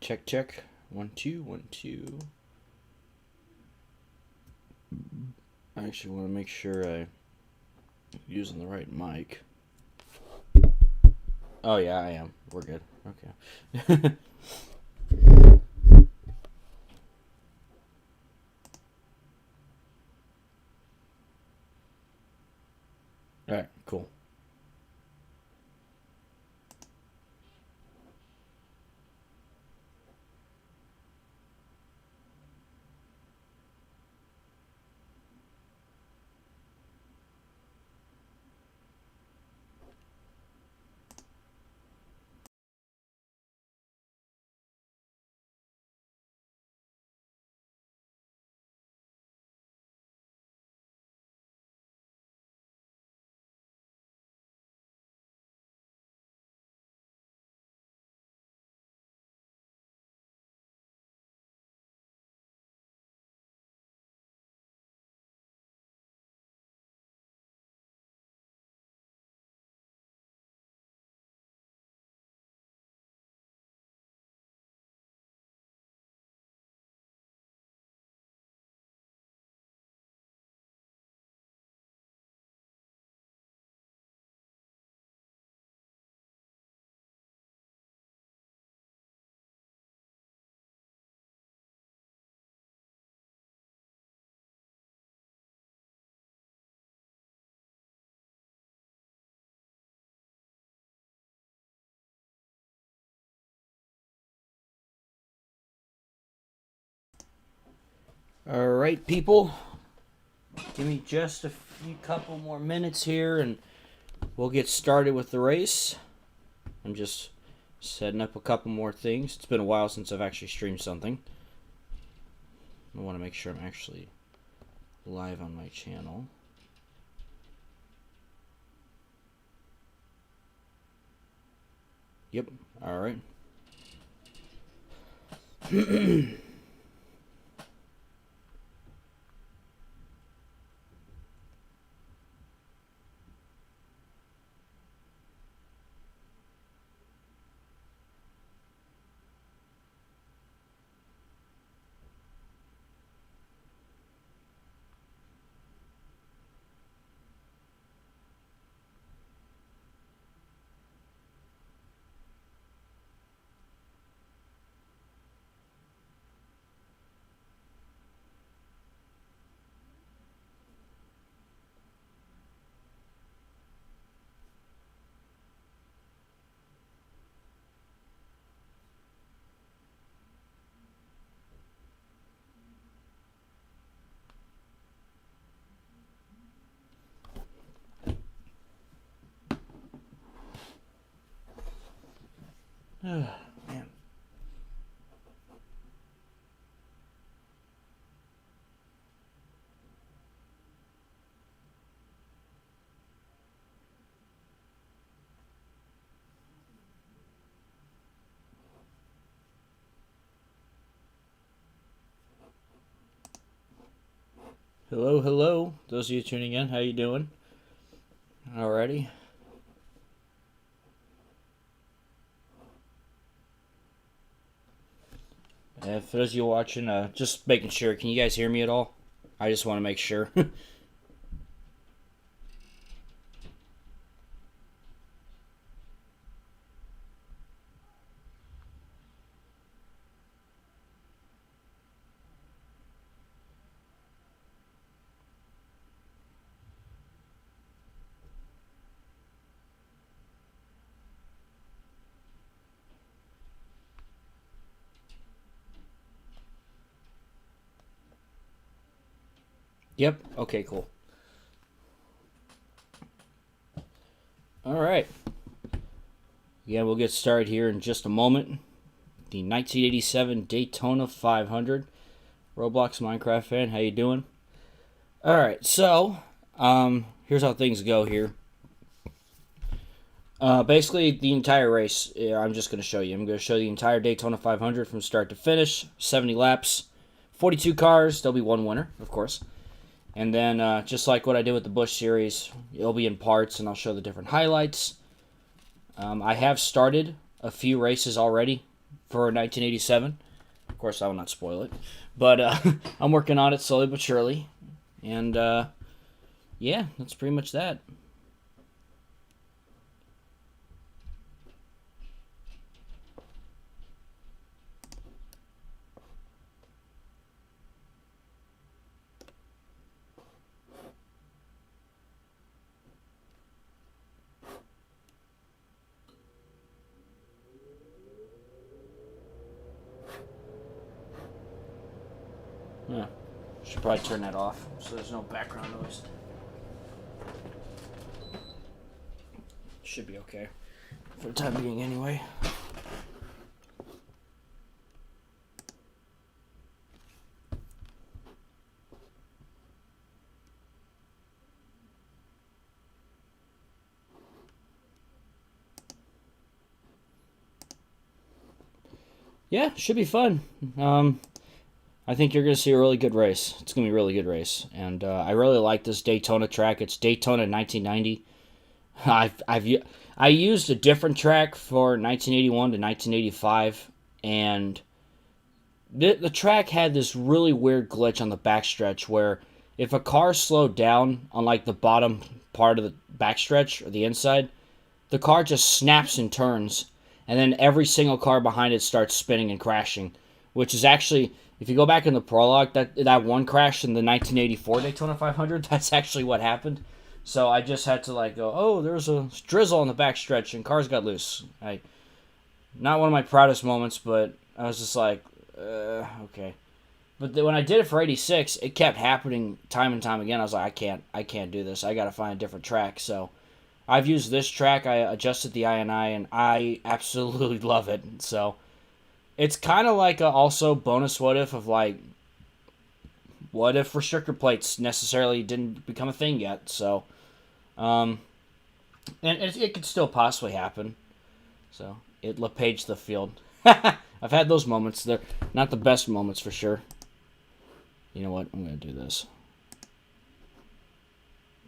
Check, check. 1, 2, 1, 2. I actually want to make sure I'm using the right mic. Oh, yeah, I am. We're good. Okay. Alright, cool. Alright, people. Give me just a couple more minutes here and we'll get started with the race. I'm just setting up a couple more things. It's been a while since I've actually streamed something. I want to make sure I'm actually live on my channel. Yep, alright. Man. Hello, hello. Those of you tuning in, how you doing? Alrighty. For those of you watching, just making sure, can you guys hear me at all? I just want to make sure. Yep. Okay, cool. Alright. Yeah, we'll get started here in just a moment. The 1987 Daytona 500. Roblox Minecraft fan, how you doing? Alright, so, here's how things go here. Basically, the entire race, I'm just going to show you. I'm going to show the entire Daytona 500 from start to finish. 70 laps, 42 cars. There'll be one winner, of course. And then, just like what I did with the Busch Series, it'll be in parts, and I'll show the different highlights. I have started a few races already for 1987. Of course, I will not spoil it. But I'm working on it slowly but surely. And, yeah, that's pretty much that. Yeah, should probably turn that off so there's no background noise. Should be okay for the time being anyway. Yeah, should be fun. I think you're going to see a really good race. It's going to be a really good race. And I really like this Daytona track. It's Daytona 1990. I used a different track for 1981 to 1985. And the track had this really weird glitch on the backstretch where if a car slowed down on like the bottom part of the backstretch or the inside, the car just snaps and turns. And then every single car behind it starts spinning and crashing. Which is actually... If you go back in the prologue, that one crash in the 1984 Daytona 500, that's actually what happened. So I just had to like go, oh, there's a drizzle on the backstretch and cars got loose. Not one of my proudest moments, but I was just like, okay. But when I did it for 86, it kept happening time and time again. I was like, I can't do this. I got to find a different track. So I've used this track. I adjusted the INI, and I absolutely love it. So... It's kind of like a also bonus what if of like, what if restrictor plates necessarily didn't become a thing yet? So, and it could still possibly happen. So, it LePage the field. I've had those moments. They're not the best moments for sure. You know what? I'm going to do this.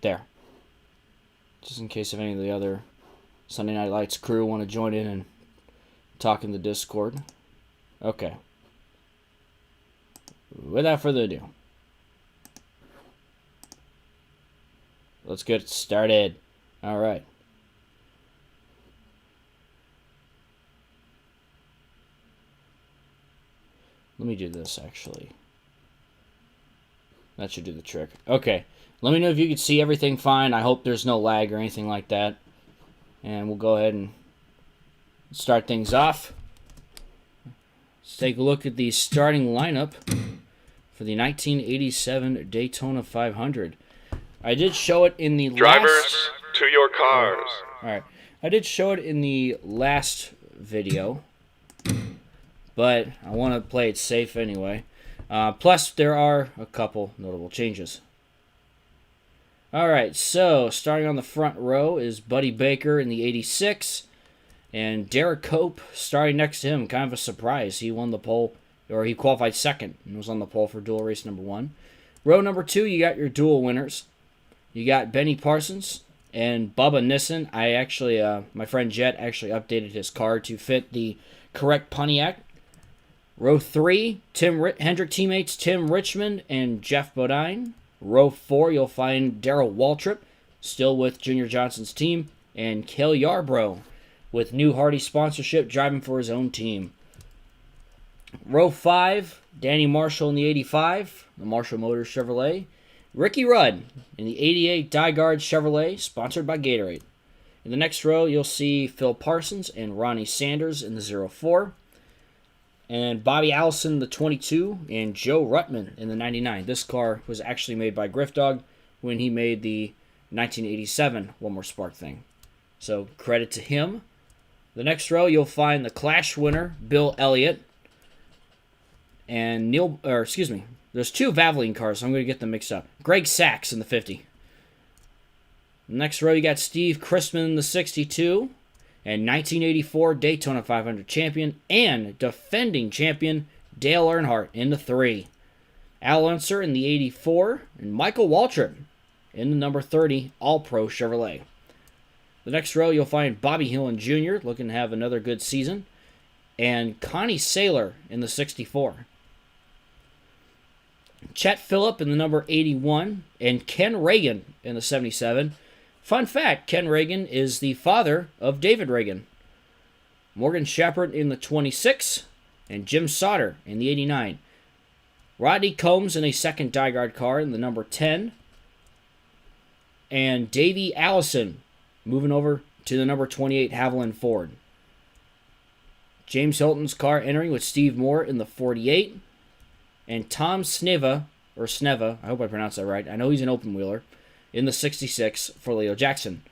There. Just in case if any of the other Sunday Night Lights crew want to join in and talk in the Discord. Okay. Without further ado, let's get started. All right. Let me do this, actually. That should do the trick. Okay. Let me know if you can see everything fine. I hope there's no lag or anything like that. And we'll go ahead and start things off. Let's take a look at the starting lineup for the 1987 Daytona 500. I did show it in the Drivers, to your cars. All right. I did show it in the last video, but I want to play it safe anyway. Plus, there are a couple notable changes. All right, so starting on the front row is Buddy Baker in the 86. And Derek Cope starting next to him, kind of a surprise. He won the pole, or he qualified second and was on the pole for dual race number 1. Row number 2, you got your dual winners. You got Benny Parsons and Bubba Nissan. I actually, my friend Jet actually updated his car to fit the correct Pontiac. Row 3, Hendrick teammates Tim Richmond and Jeff Bodine. Row 4, you'll find Daryl Waltrip, still with Junior Johnson's team, and Cale Yarbrough, with New Hardy sponsorship, driving for his own team. Row 5, Danny Marshall in the 85, the Marshall Motors Chevrolet. Ricky Rudd in the 88 DieGuard Chevrolet, sponsored by Gatorade. In the next row, you'll see Phil Parsons and Ronnie Sanders in the 04. And Bobby Allison, the 22, and Joe Ruttman in the 99. This car was actually made by Griffdog when he made the 1987 One More Spark thing. So credit to him. The next row, you'll find the Clash winner, Bill Elliott, and there's two Valvoline cars, so I'm going to get them mixed up. Greg Sachs in the 50. The next row, you got Steve Christman in the 62, and 1984 Daytona 500 champion and defending champion Dale Earnhardt in the 3. Al Unser in the 84, and Michael Waltrip in the number 30 All-Pro Chevrolet. The next row, you'll find Bobby Hillin Jr. looking to have another good season. and Connie Saylor in the 64. Chet Phillip in the number 81, and Ken Reagan in the 77. Fun fact, Ken Reagan is the father of David Reagan. Morgan Shepherd in the 26, and Jim Sauter in the 89. Rodney Combs in a second DieGuard car in the number 10. And Davey Allison moving over to the number 28 Haviland Ford. James Hilton's car entering with Steve Moore in the 48. And Tom Sneva, I hope I pronounced that right. I know he's an open wheeler, in the 66 for Leo Jackson.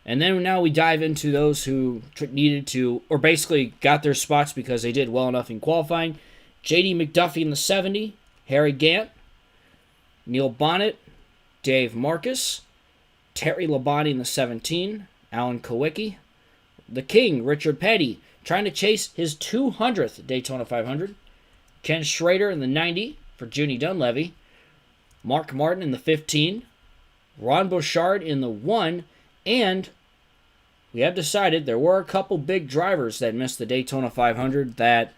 And then now we dive into those who needed to, or basically got their spots because they did well enough in qualifying. J.D. McDuffie in the 70, Harry Gant, Neil Bonnet, Dave Marcus, Terry Labonte in the 17, Alan Kowicki, the King, Richard Petty, trying to chase his 200th Daytona 500, Ken Schrader in the 90 for Junie Dunleavy, Mark Martin in the 15, Ron Bouchard in the 1, and we have decided there were a couple big drivers that missed the Daytona 500 that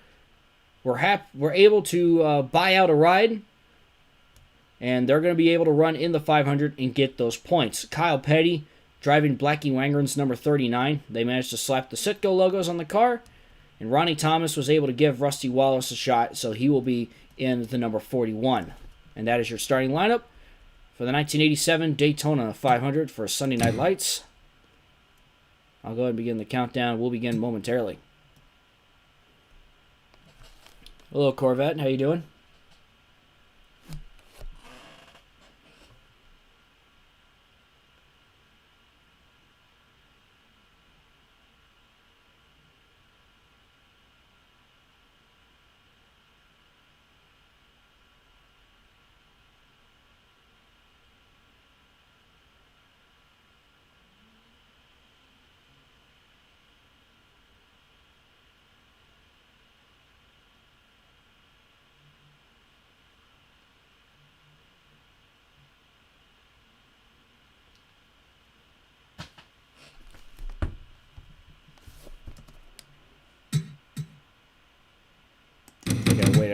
were able to buy out a ride, and they're going to be able to run in the 500 and get those points. Kyle Petty driving Blackie Wangren's number 39. They managed to slap the Citgo logos on the car, and Ronnie Thomas was able to give Rusty Wallace a shot, so he will be in the number 41. And that is your starting lineup for the 1987 Daytona 500 for Sunday Night Lights. I'll go ahead and begin the countdown. We'll begin momentarily. Hello, Corvette. How you doing?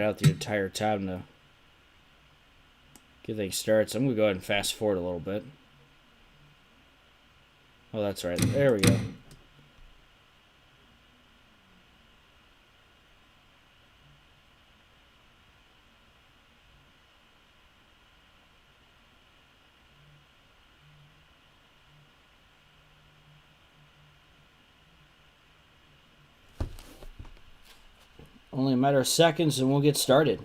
Out the entire time to get things started. So I'm going to go ahead and fast forward a little bit. Oh, that's right. There we go. Only a matter of seconds and we'll get started.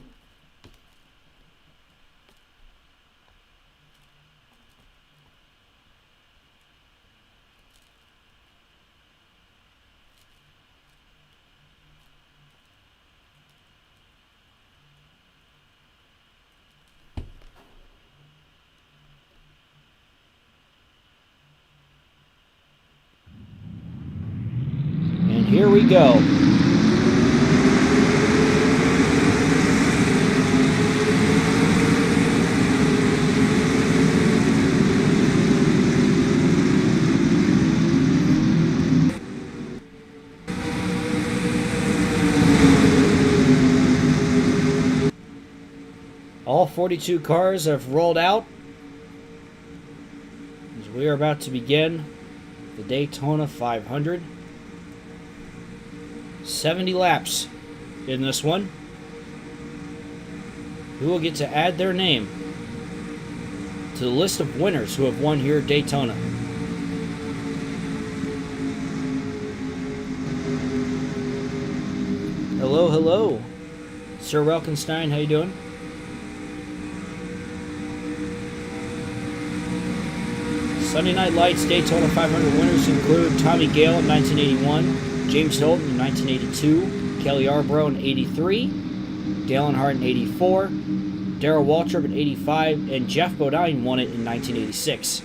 And here we go. All 42 cars have rolled out as we are about to begin the Daytona 500. 70 laps in this one. Who will get to add their name to the list of winners who have won here at Daytona? Hello, hello. Sir Welkenstein, how you doing? Sunday Night Lights Daytona 500 winners include Tommy Gale in 1981, James Hilton in 1982, Kelly Yarbrough in 83, Dale Earnhardt in 84, Daryl Waltrip in 85, and Jeff Bodine won it in 1986.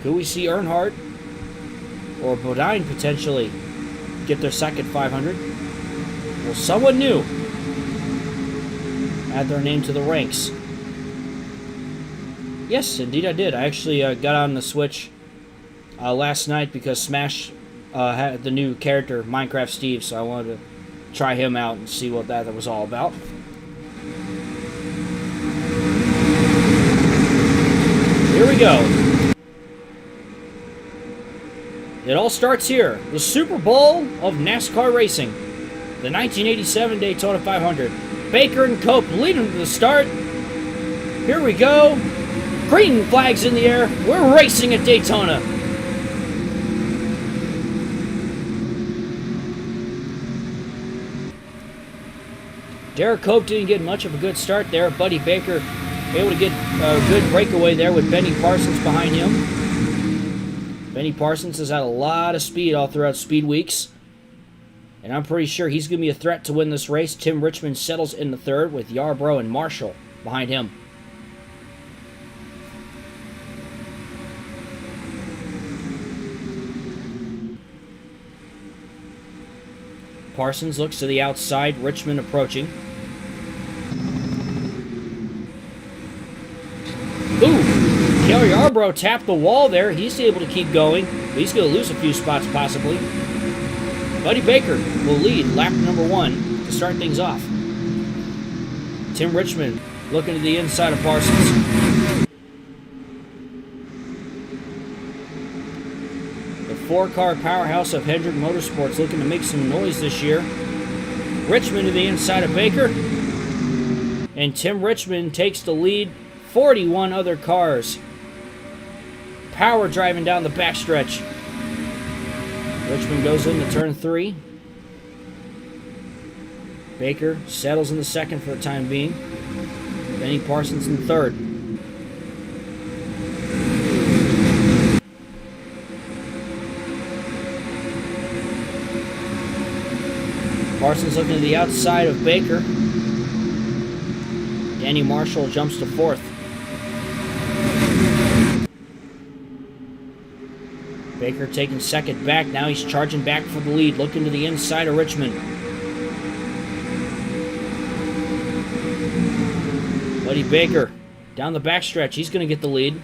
Could we see Earnhardt or Bodine potentially get their second 500? Well, someone new add their name to the ranks. Yes, indeed I did. I actually got on the Switch last night because Smash had the new character, Minecraft Steve, so I wanted to try him out and see what that was all about. Here we go. It all starts here. The Super Bowl of NASCAR racing. The 1987 Daytona 500. Baker and Cope leading to the start. Here we go. Green flags in the air. We're racing at Daytona. Derek Cope didn't get much of a good start there. Buddy Baker able to get a good breakaway there with Benny Parsons behind him. Benny Parsons has had a lot of speed all throughout speed weeks. And I'm pretty sure he's going to be a threat to win this race. Tim Richmond settles in the third with Yarbrough and Marshall behind him. Parsons looks to the outside, Richmond approaching. Ooh! Cale Yarbrough tapped the wall there. He's able to keep going, but he's going to lose a few spots possibly. Buddy Baker will lead lap number 1 to start things off. Tim Richmond looking to the inside of Parsons. The 4-car powerhouse of Hendrick Motorsports looking to make some noise this year. Richmond to the inside of Baker. And Tim Richmond takes the lead. 41 other cars. Power driving down the backstretch. Richmond goes into turn 3. Baker settles in the second for the time being. Benny Parsons in third. Parsons looking to the outside of Baker. Danny Marshall jumps to fourth. Baker taking second back. Now he's charging back for the lead. Looking to the inside of Richmond. Buddy Baker down the backstretch. He's going to get the lead.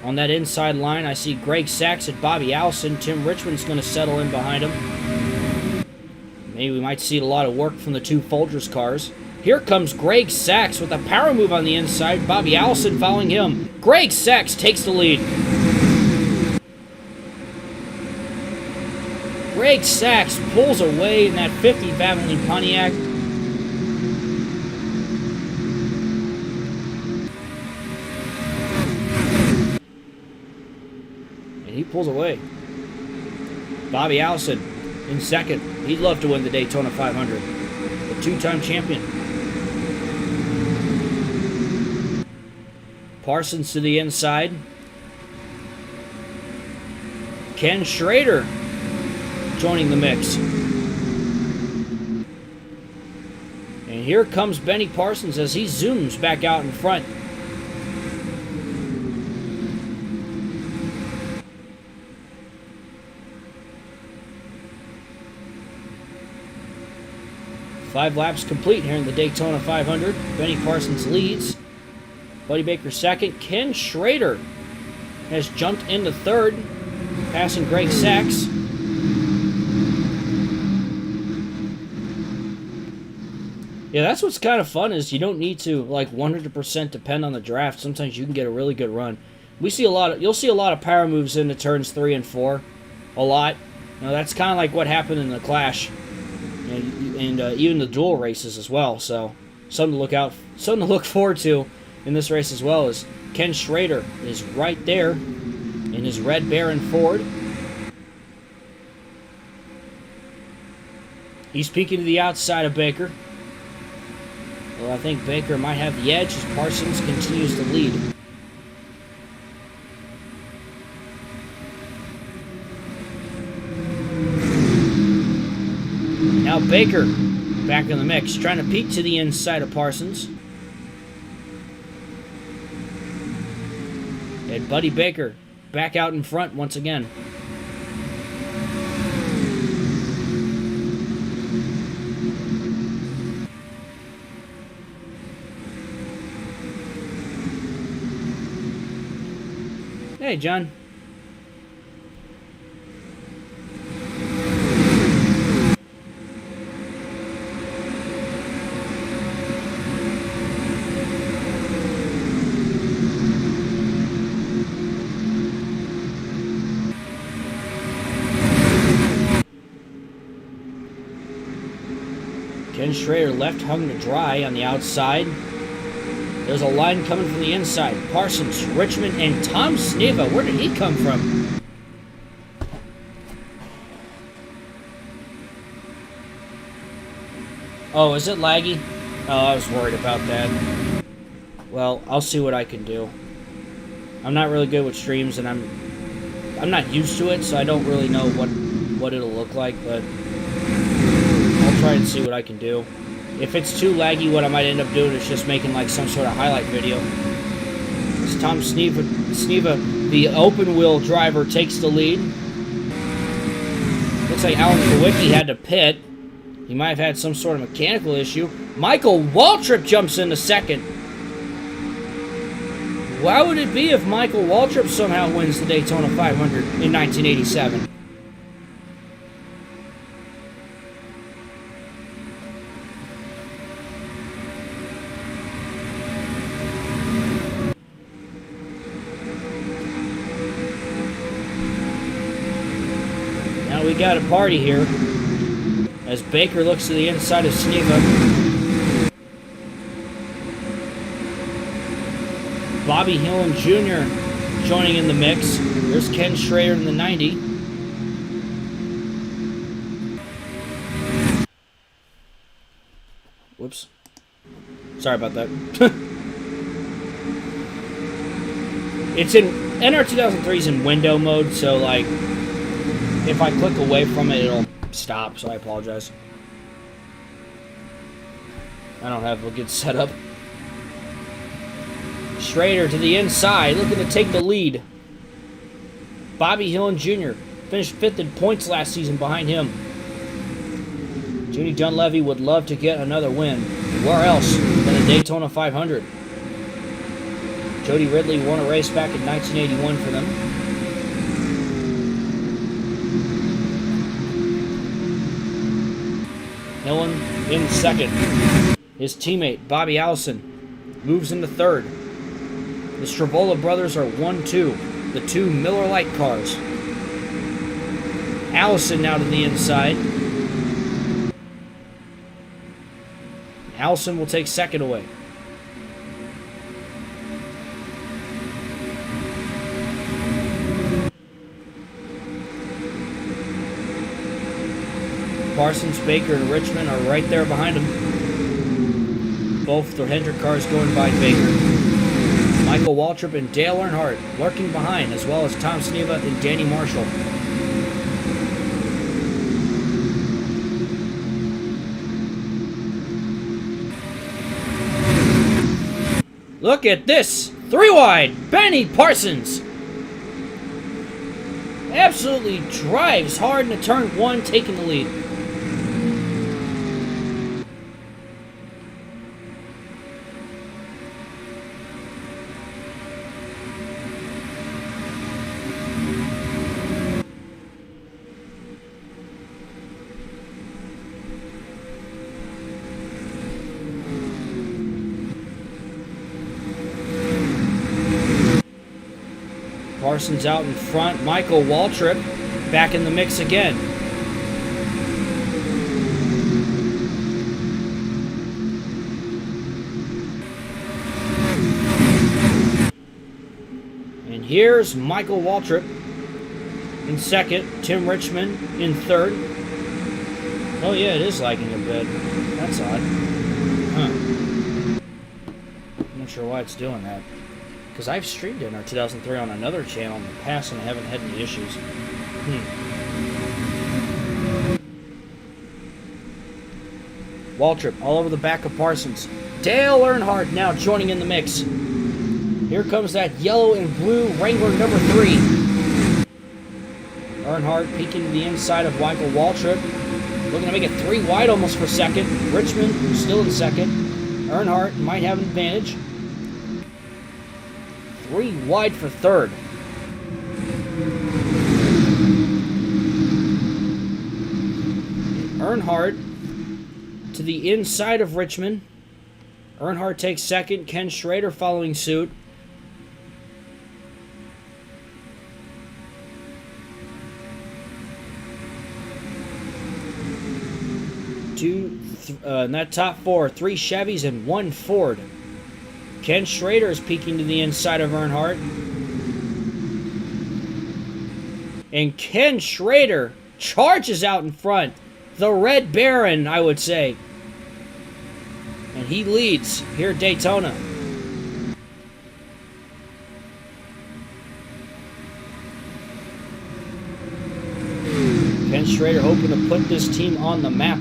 On that inside line, I see Greg Sachs at Bobby Allison. Tim Richmond's going to settle in behind him. Maybe we might see a lot of work from the two Folgers cars. Here comes Greg Sachs with a power move on the inside. Bobby Allison following him. Greg Sachs takes the lead. Greg Sachs pulls away in that 50 Valvoline Pontiac. And he pulls away. Bobby Allison in second. He'd love to win the Daytona 500. The two-time champion. Parsons to the inside. Ken Schrader joining the mix. And here comes Benny Parsons as he zooms back out in front. Five laps complete here in the Daytona 500. Benny Parsons leads. Buddy Baker second. Ken Schrader has jumped into third, passing Greg Sachs. Yeah, that's what's kind of fun is you don't need to like 100% depend on the draft. Sometimes you can get a really good run. You'll see a lot of power moves into turns 3 and 4, a lot. You know, that's kind of like what happened in the Clash, and even the dual races as well. So something to look forward to in this race as well. Is Ken Schrader is right there in his red Baron Ford. He's peeking to the outside of Baker. Well, I think Baker might have the edge as Parsons continues to lead. Now Baker back in the mix, trying to peek to the inside of Parsons. And Buddy Baker back out in front once again. Hey, John. Ken Schrader left hung to dry on the outside. There's a line coming from the inside. Parsons, Richmond, and Tom Sneva. Where did he come from? Oh, is it laggy? Oh, I was worried about that. Well, I'll see what I can do. I'm not really good with streams, and I'm not used to it, so I don't really know what it'll look like, but I'll try and see what I can do. If it's too laggy, what I might end up doing is just making like some sort of highlight video. It's Tom Sneva, the open wheel driver, takes the lead. Looks like Alan Kowicki had to pit. He might have had some sort of mechanical issue. Michael Waltrip jumps into second. Why would it be if Michael Waltrip somehow wins the Daytona 500 in 1987? Now we got a party here as Baker looks to the inside of Sneva. Bobby Hillin Jr. joining in the mix. There's Ken Schrader in the 90. Whoops. Sorry about that. It's in NR 2003's in window mode, so like if I click away from it, it'll stop, so I apologize. I don't have a good setup. Schrader to the inside, looking to take the lead. Bobby Hillin Jr. finished 5th in points last season behind him. Judy Dunleavy would love to get another win. Where else than the Daytona 500? Jody Ridley won a race back in 1981 for them. Hillin in second. His teammate, Bobby Allison, moves into third. The Stravola brothers are 1-2, the two Miller Lite cars. Allison now to the inside. Allison will take second away. Parsons, Baker, and Richmond are right there behind him. Both the Hendrick cars going by Baker. Michael Waltrip and Dale Earnhardt lurking behind, as well as Tom Sneva and Danny Marshall. Look at this! 3 wide! Benny Parsons! Absolutely drives hard into turn 1, taking the lead. Parsons out in front. Michael Waltrip back in the mix again. And here's Michael Waltrip in second. Tim Richmond in third. Oh yeah, it is lagging a bit. That's odd. Huh. I'm not sure why it's doing that. Because I've streamed in our 2003 on another channel in the past and I haven't had any issues. Waltrip all over the back of Parsons. Dale Earnhardt now joining in the mix. Here comes that yellow and blue Wrangler number 3. Earnhardt peeking to the inside of Michael Waltrip. Looking to make it 3 wide almost for second. Richmond still in second. Earnhardt might have an advantage. 3 wide for third. Earnhardt to the inside of Richmond. Earnhardt takes second. Ken Schrader following suit. In that top 4, 3 Chevys and 1 Ford. Ken Schrader is peeking to the inside of Earnhardt. And Ken Schrader charges out in front. The Red Baron, I would say. And he leads here at Daytona. Ken Schrader hoping to put this team on the map.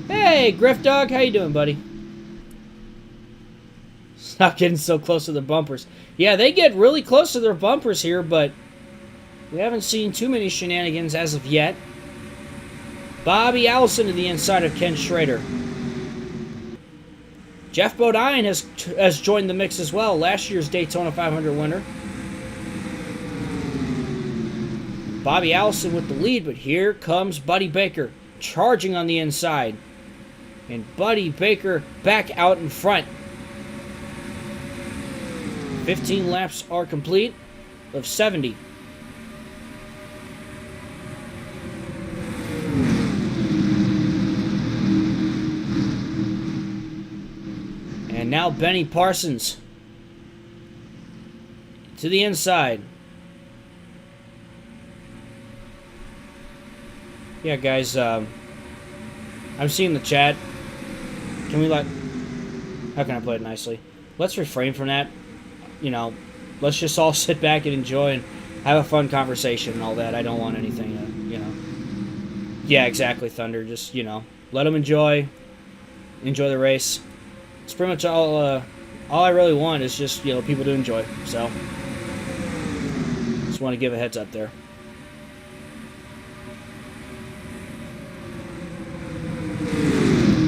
Hey, Griff Dog, how you doing, buddy? Stop getting so close to the bumpers. Yeah, they get really close to their bumpers here, but we haven't seen too many shenanigans as of yet. Bobby Allison to the inside of Ken Schrader. Jeff Bodine has joined the mix as well, last year's Daytona 500 winner. Bobby Allison with the lead, but here comes Buddy Baker charging on the inside. And Buddy Baker back out in front. 15 laps are complete of 70. And now Benny Parsons to the inside. Yeah, guys, I'm seeing the chat. Can we how can I put it nicely? Let's refrain from that. You know, let's just all sit back and enjoy and have a fun conversation and all that. I don't want anything to, you know. Yeah, exactly, Thunder. Just, you know, let them enjoy the race. It's pretty much all I really want is just, you know, people to enjoy. So, just want to give a heads up there.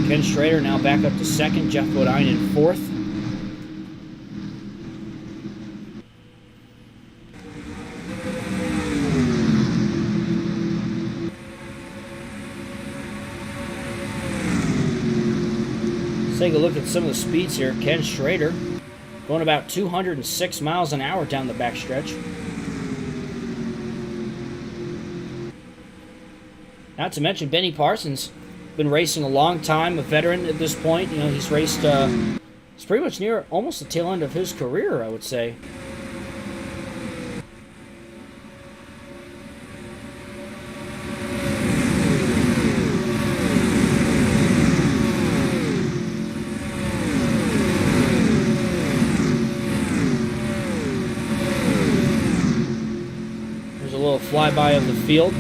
Ken Schrader now back up to second. Jeff Bodine in fourth. Let's take a look at some of the speeds here. Ken Schrader going about 206 miles an hour down the backstretch. Not to mention Benny Parsons. Been racing a long time, a veteran at this point. You know, he's raced, it's pretty much near almost the tail end of his career, I would say. There's a little flyby of the field.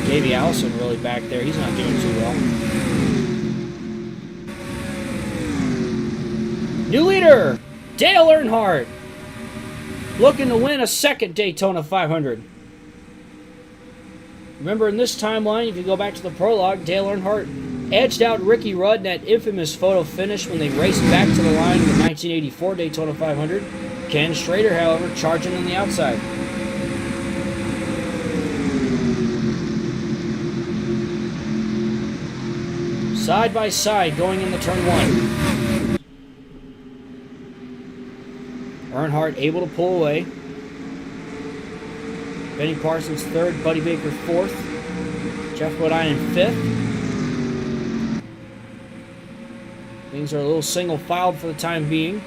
Davey Allison really back there. He's not doing too well. New leader, Dale Earnhardt, looking to win a second Daytona 500. Remember in this timeline, if you go back to the prologue, Dale Earnhardt edged out Ricky Rudd in that infamous photo finish when they raced back to the line in the 1984 Daytona 500. Ken Schrader, however, charging on the outside. Side by side going into turn one. Earnhardt able to pull away. Benny Parsons third, Buddy Baker fourth, Jeff Bodine in fifth. Things are a little single filed for the time being.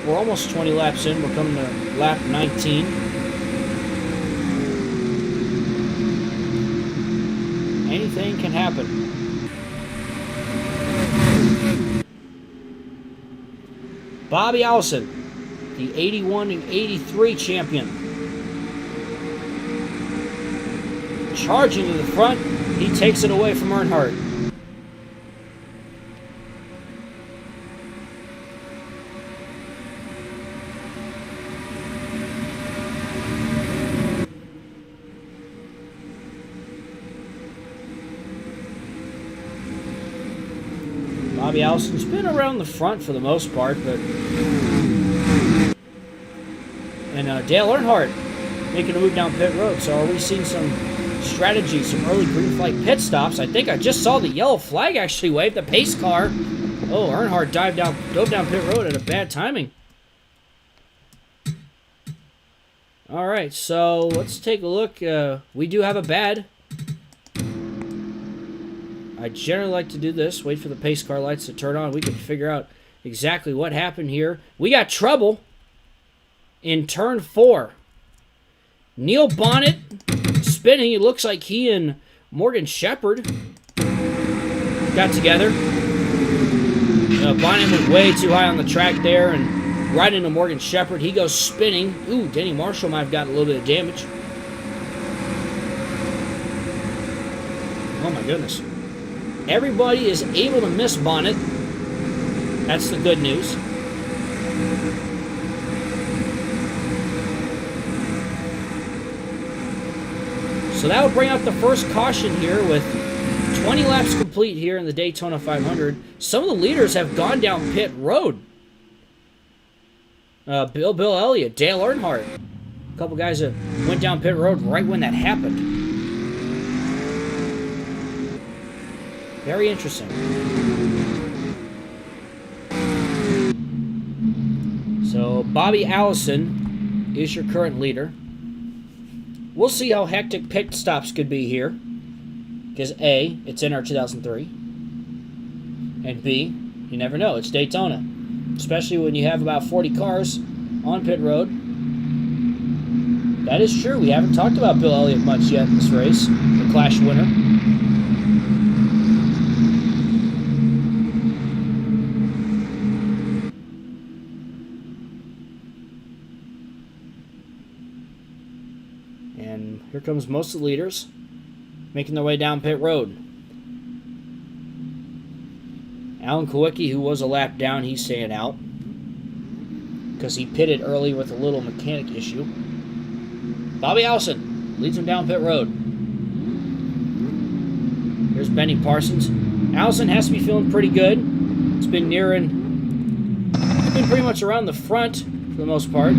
We're almost 20 laps in. We're coming to lap 19. Anything can happen. Bobby Allison, the 81 and 83 champion. Charging to the front. He takes it away from Earnhardt. Bobby Allison's been around the front for the most part, but... And Dale Earnhardt making a move down pit road. So are we seeing some strategy, some early green flag pit stops. I think I just saw the yellow flag actually wave. The pace car. Oh, Earnhardt dove down pit road at a bad timing. All right, so let's take a look. We do have a bad. I generally like to do this. Wait for the pace car lights to turn on. We can figure out exactly what happened here. We got trouble in turn 4. Neil Bonnet spinning. It looks like he and Morgan Shepherd got together. Bonnet went way too high on the track there and right into Morgan Shepherd. He goes spinning. Ooh, Denny Marshall might have gotten a little bit of damage. Oh my goodness. Everybody is able to miss Bonnet. That's the good news. So that will bring out the first caution here with 20 laps complete here in the Daytona 500. Some of the leaders have gone down pit road. Bill Elliott, Dale Earnhardt. A couple guys that went down pit road right when that happened. Very interesting. So Bobby Allison is your current leader. We'll see how hectic pit stops could be here. Because A, it's in our 2003. And B, you never know, it's Daytona. Especially when you have about 40 cars on pit road. That is true. We haven't talked about Bill Elliott much yet in this race. The Clash winner. And here comes most of the leaders making their way down pit road. Alan Kowicki, who was a lap down, he's staying out because he pitted early with a little mechanic issue. Bobby Allison leads him down pit road. Here's Benny Parsons. Allison has to be feeling pretty good. It's been pretty much around the front for the most part.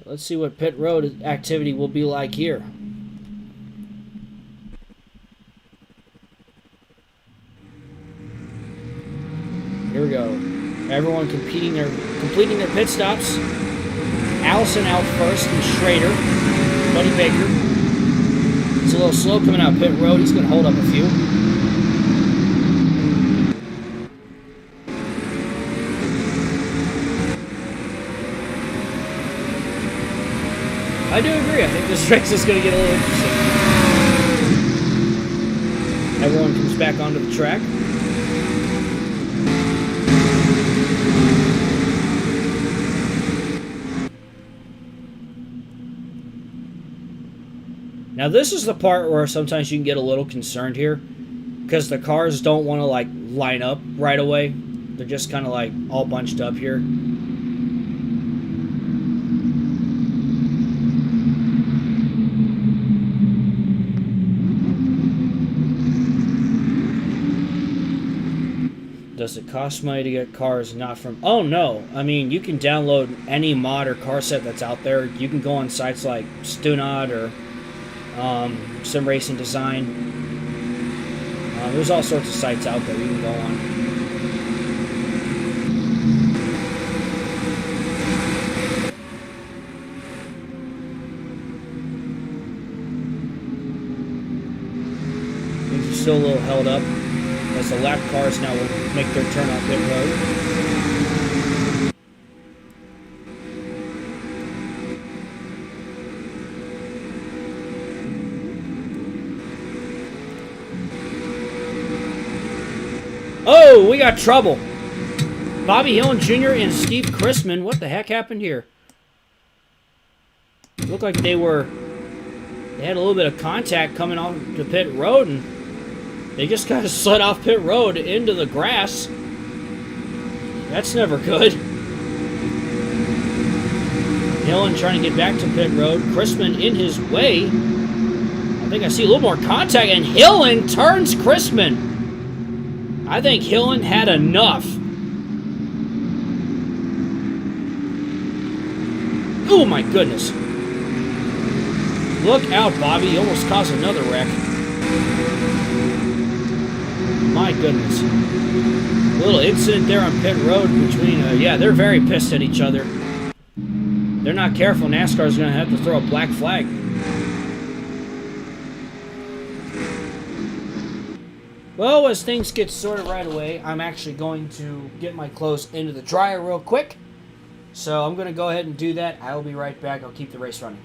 Let's see what pit road activity will be like here. Here we go. Everyone completing their pit stops. Allison out first and Schrader. Buddy Baker. It's a little slow coming out pit road. He's going to hold up a few. I do agree. I think this race is going to get a little interesting. Everyone comes back onto the track. Now this is the part where sometimes you can get a little concerned here because the cars don't want to like line up right away. They're just kind of like all bunched up here. Does it cost money to get cars not from... Oh, no. I mean, you can download any mod or car set that's out there. You can go on sites like Stunod or Sim Racing Design. There's all sorts of sites out there you can go on. Things are still a little held up as the lap cars now will make their turn on pit road. Oh, we got trouble. Bobby Hillin Jr. and Steve Christman. What the heck happened here? It looked like they had a little bit of contact coming off the pit road, and they just kind of slid off pit road into the grass. That's never good. Hillin trying to get back to pit road. Christman in his way. I think I see a little more contact, and Hillin turns Christman. I think Hillin had enough. Oh my goodness. Look out, Bobby. You almost caused another wreck. My goodness. A little incident there on pit road between, yeah, they're very pissed at each other. They're not careful. NASCAR's going to have to throw a black flag. Well, as things get sorted right away, I'm actually going to get my clothes into the dryer real quick. So I'm going to go ahead and do that. I will be right back. I'll keep the race running.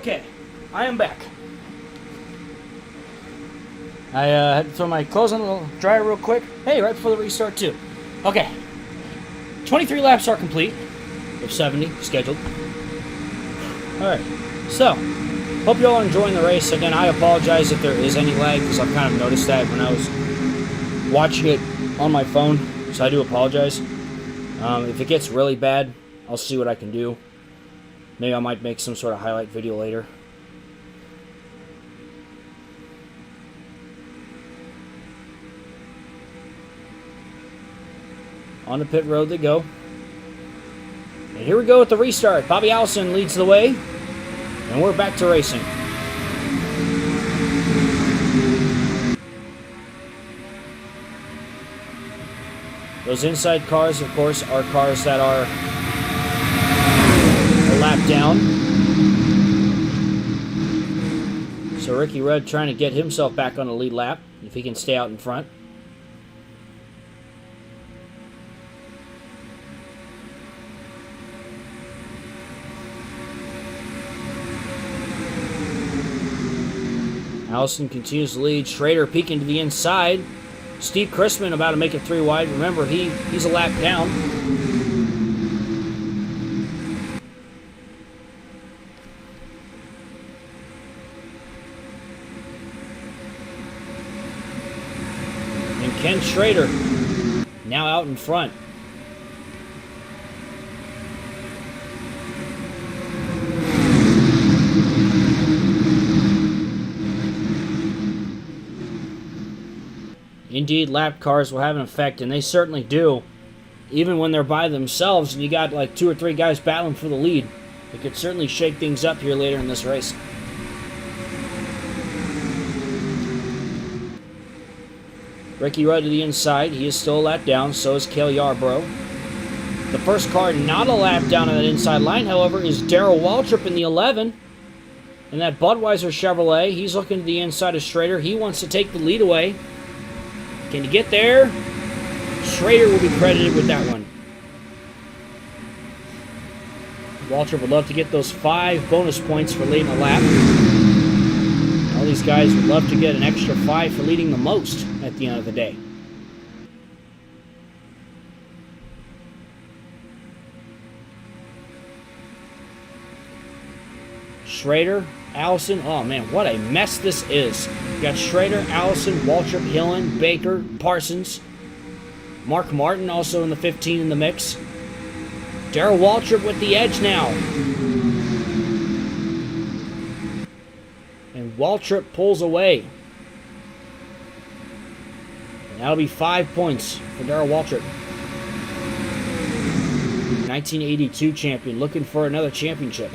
Okay, I am back. I had to throw my clothes on the dryer real quick. Hey, right before the restart too. Okay, 23 laps are complete of 70 scheduled. Alright, so, hope you all are enjoying the race. Again, I apologize if there is any lag, because I've kind of noticed that when I was watching it on my phone, so I do apologize. If it gets really bad, I'll see what I can do. Maybe I might make some sort of highlight video later. On the pit road they go. And here we go with the restart. Bobby Allison leads the way. And we're back to racing. Those inside cars, of course, are cars that are a lap down. So Ricky Rudd trying to get himself back on the lead lap, if he can stay out in front. Allison continues to lead. Schrader peeking to the inside. Steve Christman about to make it 3 wide. Remember, he's a lap down. And Ken Schrader now out in front. Indeed, lap cars will have an effect, and they certainly do. Even when they're by themselves and you got like 2 or 3 guys battling for the lead, it could certainly shake things up here later in this race. Ricky Rudd to the inside. He is still a lap down. So is Cale Yarborough. The first car not a lap down on that inside line, however, is Daryl Waltrip in the 11. And that Budweiser Chevrolet, he's looking to the inside of Schrader. He wants to take the lead away. Can he get there? Schrader will be credited with that one. Waltrip would love to get those 5 bonus points for leading a lap. All these guys would love to get an extra 5 for leading the most at the end of the day. Schrader, Allison. Oh man, what a mess this is. You got Schrader, Allison, Waltrip, Hillen, Baker, Parsons. Mark Martin also in the 15 in the mix. Daryl Waltrip with the edge now. And Waltrip pulls away. And that'll be 5 points for Daryl Waltrip. 1982 champion, looking for another championship.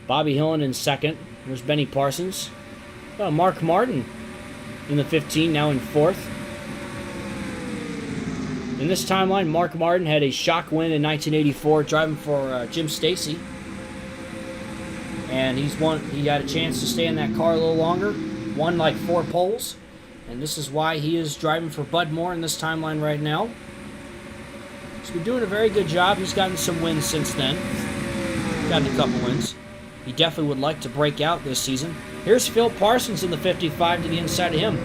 Bobby Hillen in second. There's Benny Parsons. Mark Martin in the 15, now in 4th. In this timeline, Mark Martin had a shock win in 1984, driving for Jim Stacy. And he got a chance to stay in that car a little longer. Won like 4 poles. And this is why he is driving for Bud Moore in this timeline right now. He's been doing a very good job. He's gotten some wins since then. Gotten a couple wins. He definitely would like to break out this season. Here's Phil Parsons in the 55 to the inside of him.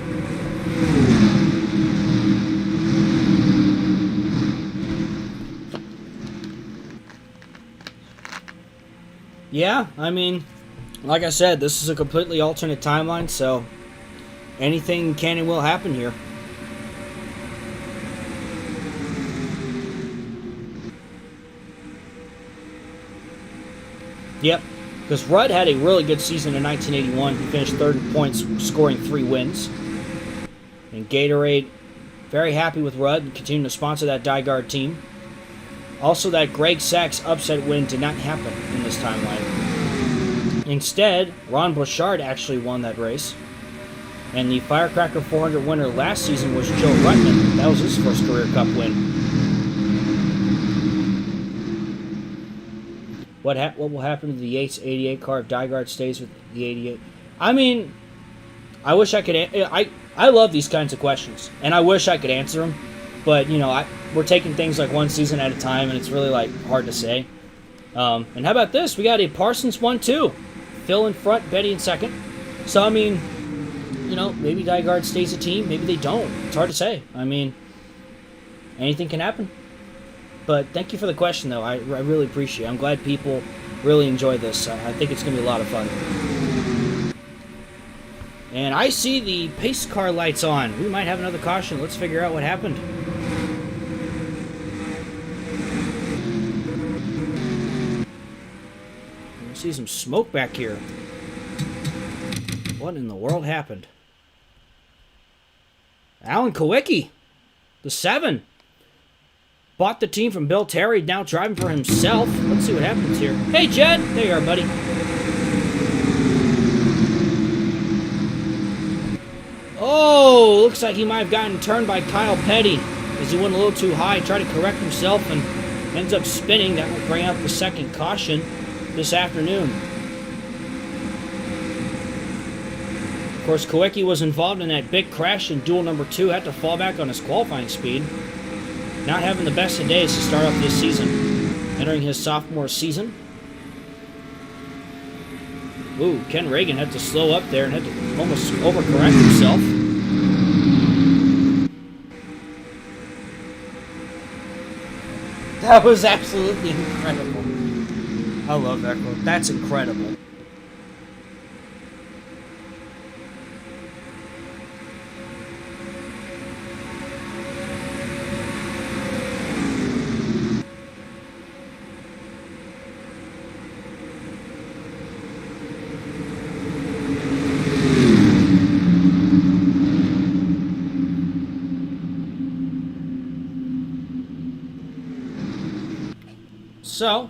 Yeah, I mean, like I said, this is a completely alternate timeline, so anything can and will happen here. Yep. Because Rudd had a really good season in 1981. He finished 3rd in points, scoring 3 wins. And Gatorade, very happy with Rudd and continuing to sponsor that DieGuard team. Also, that Greg Sachs upset win did not happen in this timeline. Instead, Ron Bouchard actually won that race. And the Firecracker 400 winner last season was Joe Ruttman. That was his first career Cup win. What will happen to the Yates 88 car if DieGuard stays with the 88? I mean, I wish I could. I love these kinds of questions, and I wish I could answer them. But you know, we're taking things like one season at a time, and it's really like hard to say. And how about this? We got a Parsons 1-2, Phil in front, Betty in second. So I mean, you know, maybe DieGuard stays a team, maybe they don't. It's hard to say. I mean, anything can happen. But thank you for the question, though. I really appreciate it. I'm glad people really enjoy this. I think it's going to be a lot of fun. And I see the pace car lights on. We might have another caution. Let's figure out what happened. I see some smoke back here. What in the world happened? Alan Kowicki, the 7. Bought the team from Bill Terry, now driving for himself. Let's see what happens here. Hey, Jed! There you are, buddy. Oh, looks like he might have gotten turned by Kyle Petty as he went a little too high, tried to correct himself, and ends up spinning. That will bring out the second caution this afternoon. Of course, Kowicki was involved in that big crash in duel number 2, had to fall back on his qualifying speed. Not having the best of days to start off this season. Entering his sophomore season. Ooh, Ken Reagan had to slow up there and had to almost overcorrect himself. That was absolutely incredible. I love that quote. That's incredible. So,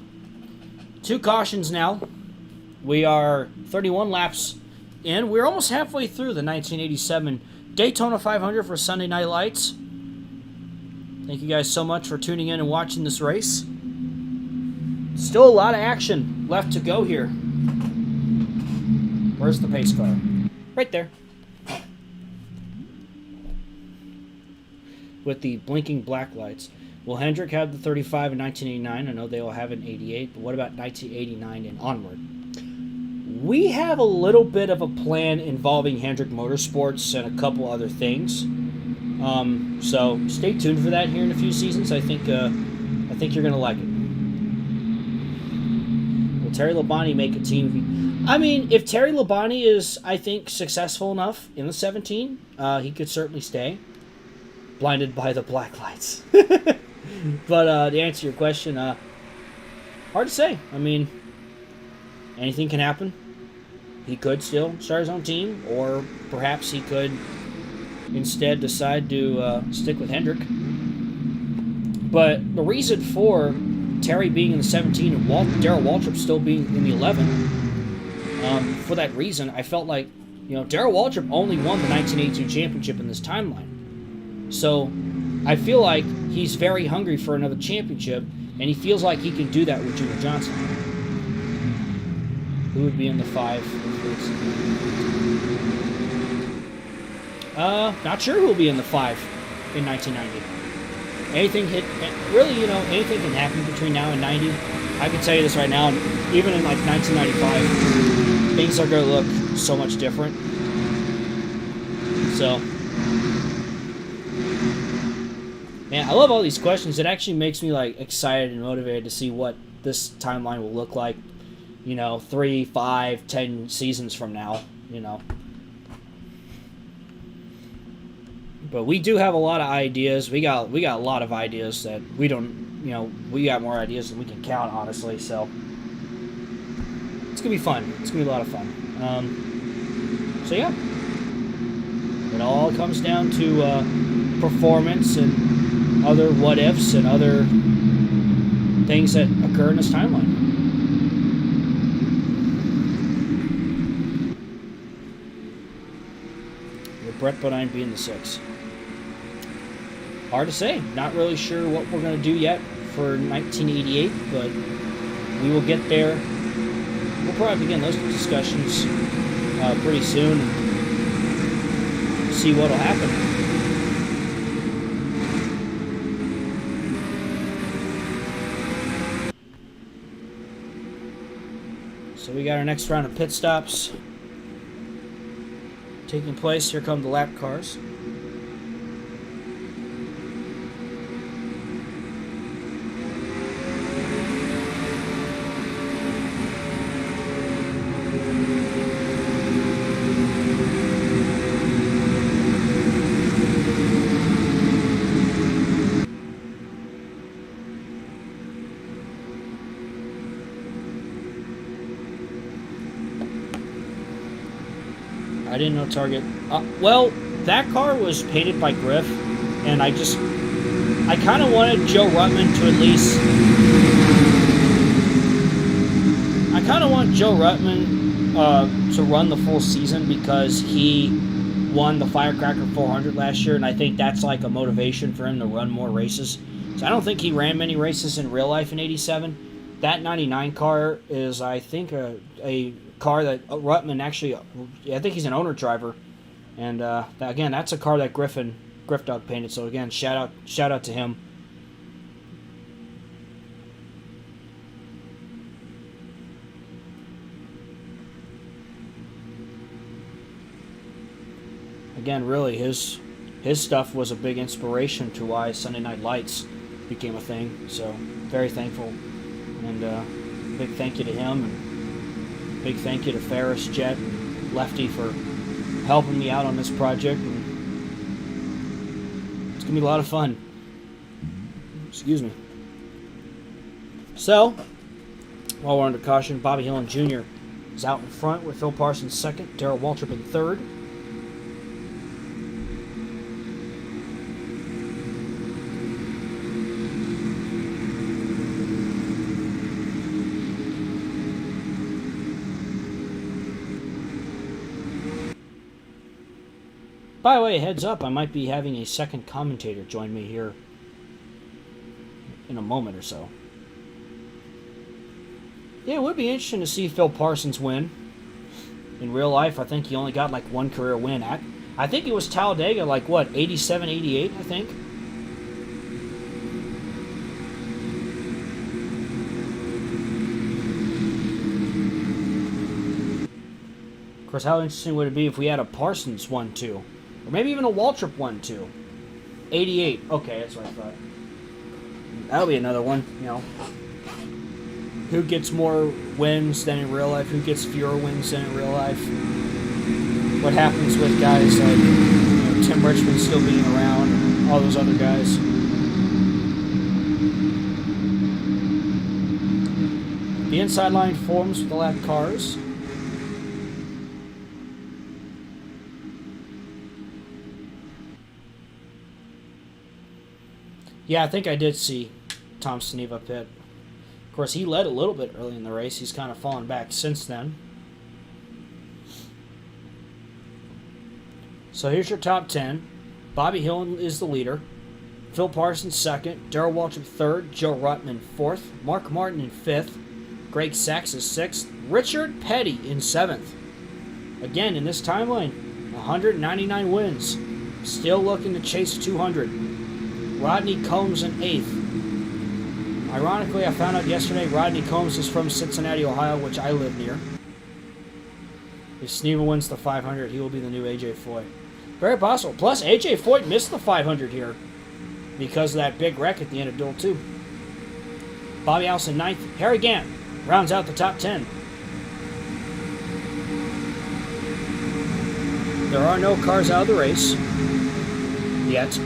2 cautions now. We are 31 laps in. We're almost halfway through the 1987 Daytona 500 for Sunday Night Lights. Thank you guys so much for tuning in and watching this race. Still a lot of action left to go here. Where's the pace car? Right there. With the blinking black lights. Will Hendrick have the 35 in 1989? I know they will have it in 88, but what about 1989 and onward? We have a little bit of a plan involving Hendrick Motorsports and a couple other things. So stay tuned for that here in a few seasons. I think you're gonna like it. Will Terry Labonte make a team? I mean, if Terry Labonte is, I think, successful enough in the 17, he could certainly stay. Blinded by the black lights. But to answer your question, hard to say. I mean, anything can happen. He could still start his own team, or perhaps he could instead decide to stick with Hendrick. But the reason for Terry being in the 17 and Daryl Waltrip still being in the 11, for that reason, I felt like, Daryl Waltrip only won the 1982 championship in this timeline. So I feel like he's very hungry for another championship, and he feels like he can do that with Junior Johnson. Who would be in the 5? Not sure who will be in the 5 in 1990. Anything can happen between now and 90. I can tell you this right now, even in like 1995, things are going to look so much different. So, man, I love all these questions. It actually makes me like excited and motivated to see what this timeline will look like, 3, 5, 10 seasons from now, But we do have a lot of ideas. We got a lot of ideas that we don't, we got more ideas than we can count, honestly. So it's gonna be fun. It's gonna be a lot of fun. So yeah, it all comes down to performance and other what ifs and other things that occur in this timeline. With Brett Bodine being the 6. Hard to say. Not really sure what we're going to do yet for 1988, but we will get there. We'll probably begin those discussions pretty soon and see what will happen. So we got our next round of pit stops taking place. Here come the lap cars. I didn't know Target. Well, that car was painted by Griff, and I kind of wanted Joe Ruttman to at least. I kind of want Joe Ruttman to run the full season because he won the Firecracker 400 last year, and I think that's like a motivation for him to run more races. So I don't think he ran many races in real life in '87. That 99 car is, I think, a car that Ruttman actually, I think he's an owner driver, and again, that's a car that Griff Dog painted. So again, shout out to him. Again, really, his stuff was a big inspiration to why Sunday Night Lights became a thing. So very thankful, and big thank you to him, and big thank you to Ferris, Jet, and Lefty for helping me out on this project. And it's going to be a lot of fun. Excuse me. So, while we're under caution, Bobby Hillin Jr. is out in front with Phil Parsons second, Daryl Waltrip in third. By the way, heads up, I might be having a second commentator join me here in a moment or so. Yeah, it would be interesting to see Phil Parsons win. In real life, I think he only got like one career win. I think it was Talladega, like what, 87, 88, I think? Of course, how interesting would it be if we had a Parsons 1-2? Or maybe even a Waltrip 1-2. 88. Okay, that's what I thought. That'll be another one, you know. Who gets more wins than in real life? Who gets fewer wins than in real life? What happens with guys like Tim Richmond still being around and all those other guys? The inside line forms with the lap cars. Yeah, I think I did see Tom Sneva pit. Of course, he led a little bit early in the race. He's kind of fallen back since then. So here's your top 10. Bobby Hillin is the leader. Phil Parsons second. Daryl Waltrip third. Joe Ruttman fourth. Mark Martin in fifth. Greg Sachs is sixth. Richard Petty in seventh. Again, in this timeline, 199 wins. Still looking to chase 200. Rodney Combs in eighth. Ironically, I found out yesterday Rodney Combs is from Cincinnati, Ohio, which I live near. If Sneva wins the 500, he will be the new A.J. Foyt. Very possible. Plus, A.J. Foyt missed the 500 here because of that big wreck at the end of Duel 2. Bobby Allison ninth. Harry Gant rounds out the top 10. There are no cars out of the race yet.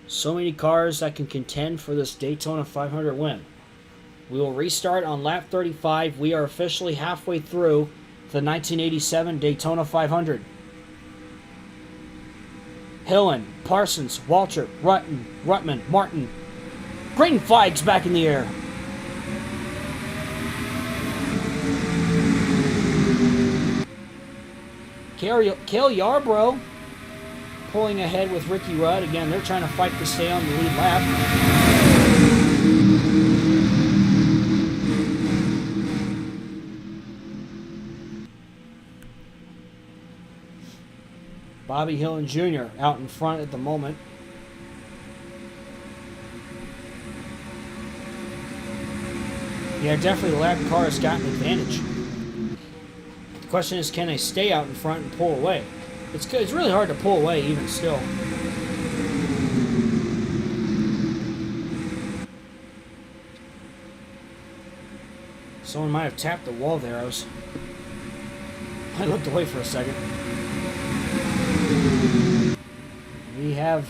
So many cars that can contend for this Daytona 500 win. We will restart on lap 35. We are officially halfway through the 1987 Daytona 500. Hillin, Parsons, Waltrip, Ruttman, Martin. Green flags back in the air. Cale Yarbrough pulling ahead with Ricky Rudd. Again, they're trying to fight to stay on the lead lap. Bobby Hillin Jr. out in front at the moment. Yeah, definitely the lap car has got an advantage. The question is, can they stay out in front and pull away? It's really hard to pull away even still. Someone might have tapped the wall there. I looked away for a second. We have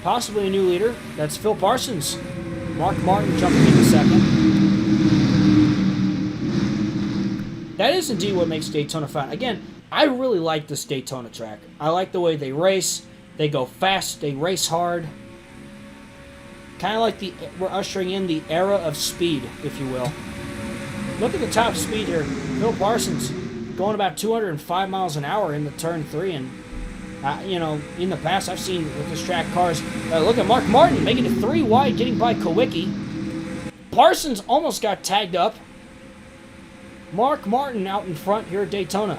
possibly a new leader. That's Phil Parsons. Mark Martin jumping into second. That is indeed what makes Daytona fun. Again, I really like this Daytona track. I like the way they race. They go fast. They race hard. Kind of like we're ushering in the era of speed, if you will. Look at the top speed here. Phil Parsons going about 205 miles an hour in the turn 3. And, in the past I've seen with this track cars. Look at Mark Martin making it 3 wide, getting by Kowicki. Parsons almost got tagged up. Mark Martin out in front here at Daytona.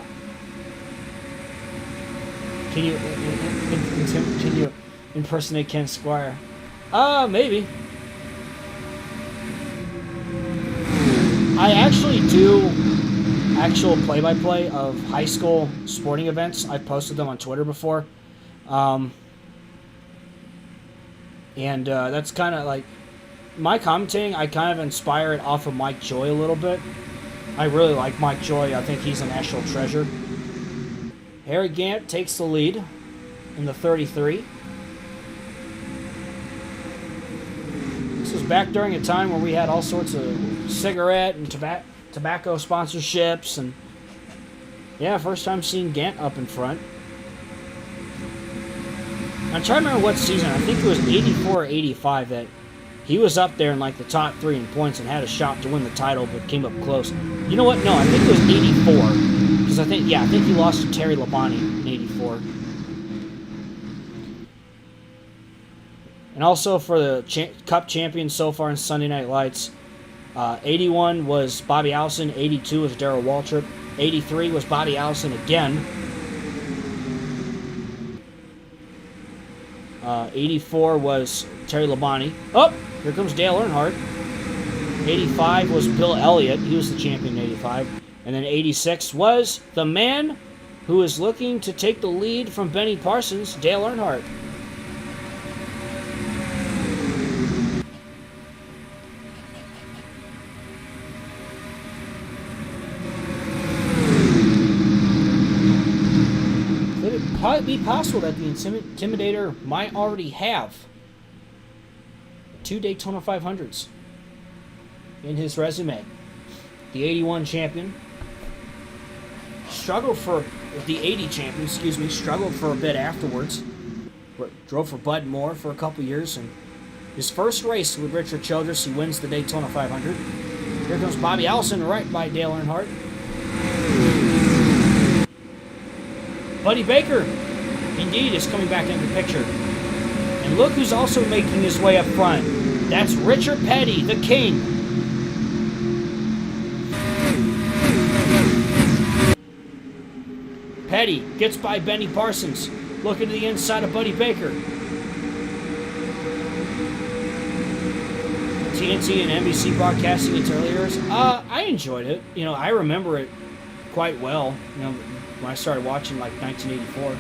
Can you impersonate Ken Squire? Maybe. I actually do actual play-by-play of high school sporting events. I've posted them on Twitter before. And that's kind of like my commentating. I kind of inspire it off of Mike Joy a little bit. I really like Mike Joy. I think he's a national treasure. Harry Gant takes the lead in the 33. This was back during a time where we had all sorts of cigarette and tobacco sponsorships. And yeah, first time seeing Gant up in front. I'm trying to remember what season. I think it was 84 or 85 that he was up there in like the top 3 in points and had a shot to win the title, but came up close. You know what? No, I think it was 84. because I think he lost to Terry Labonte in '84. And also for the Cup champions so far in Sunday Night Lights, 81 was Bobby Allison, 82 was Daryl Waltrip, 83 was Bobby Allison again. 84 was Terry Labonte. Oh, here comes Dale Earnhardt. 85 was Bill Elliott. He was the champion in 85. And then 86 was the man who is looking to take the lead from Benny Parsons, Dale Earnhardt. Could it probably be possible that the Intimidator might already have 2 Daytona 500s in his resume? The 81 champion struggled for the 80 champion, struggled for a bit afterwards. Drove for Bud Moore for a couple years, and his first race with Richard Childress, he wins the Daytona 500. Here comes Bobby Allison, right by Dale Earnhardt. Buddy Baker, indeed, is coming back into the picture. And look who's also making his way up front. That's Richard Petty, the king. Petty gets by Benny Parsons. Looking to the inside of Buddy Baker. TNT and NBC broadcasting its early years. I enjoyed it. I remember it quite well. When I started watching, like 1984.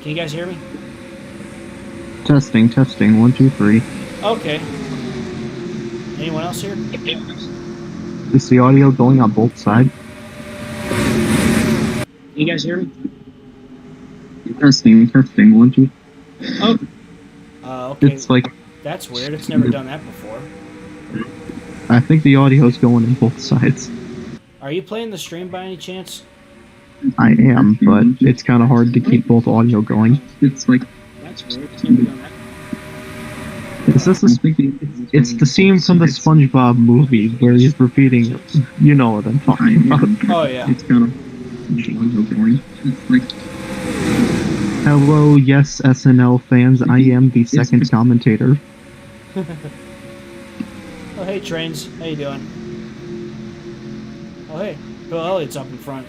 Can you guys hear me? Testing, 1, 2, 3. Okay. Anyone else here? Is the audio going on both sides? Can you guys hear me? Testing, 1, 2. Oh. Okay. It's like... That's weird. It's never done that before. I think the audio's going on both sides. Are you playing the stream by any chance? I am, but it's kind of hard to keep both audio going. It's like... That's weird. It's never done that. Is this it's the scene from the SpongeBob movie where he's repeating, you know what I'm talking about. Oh, yeah. It's kind of... It's like... Hello, yes, SNL fans, I am the second commentator. Oh, hey, Trains. How you doing? Oh, hey. Bill Elliott's up in front.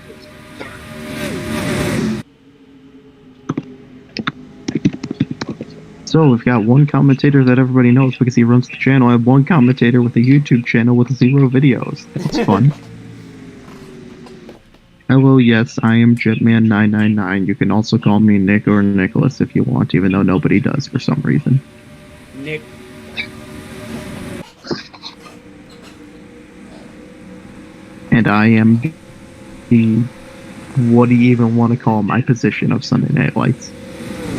So, we've got one commentator that everybody knows because he runs the channel. I have one commentator with a YouTube channel with 0 videos. That's fun. Hello, yes, I am Jetman999. You can also call me Nick or Nicholas if you want, even though nobody does for some reason. Nick. And I am the... what do you even want to call my position of Sunday Night Lights?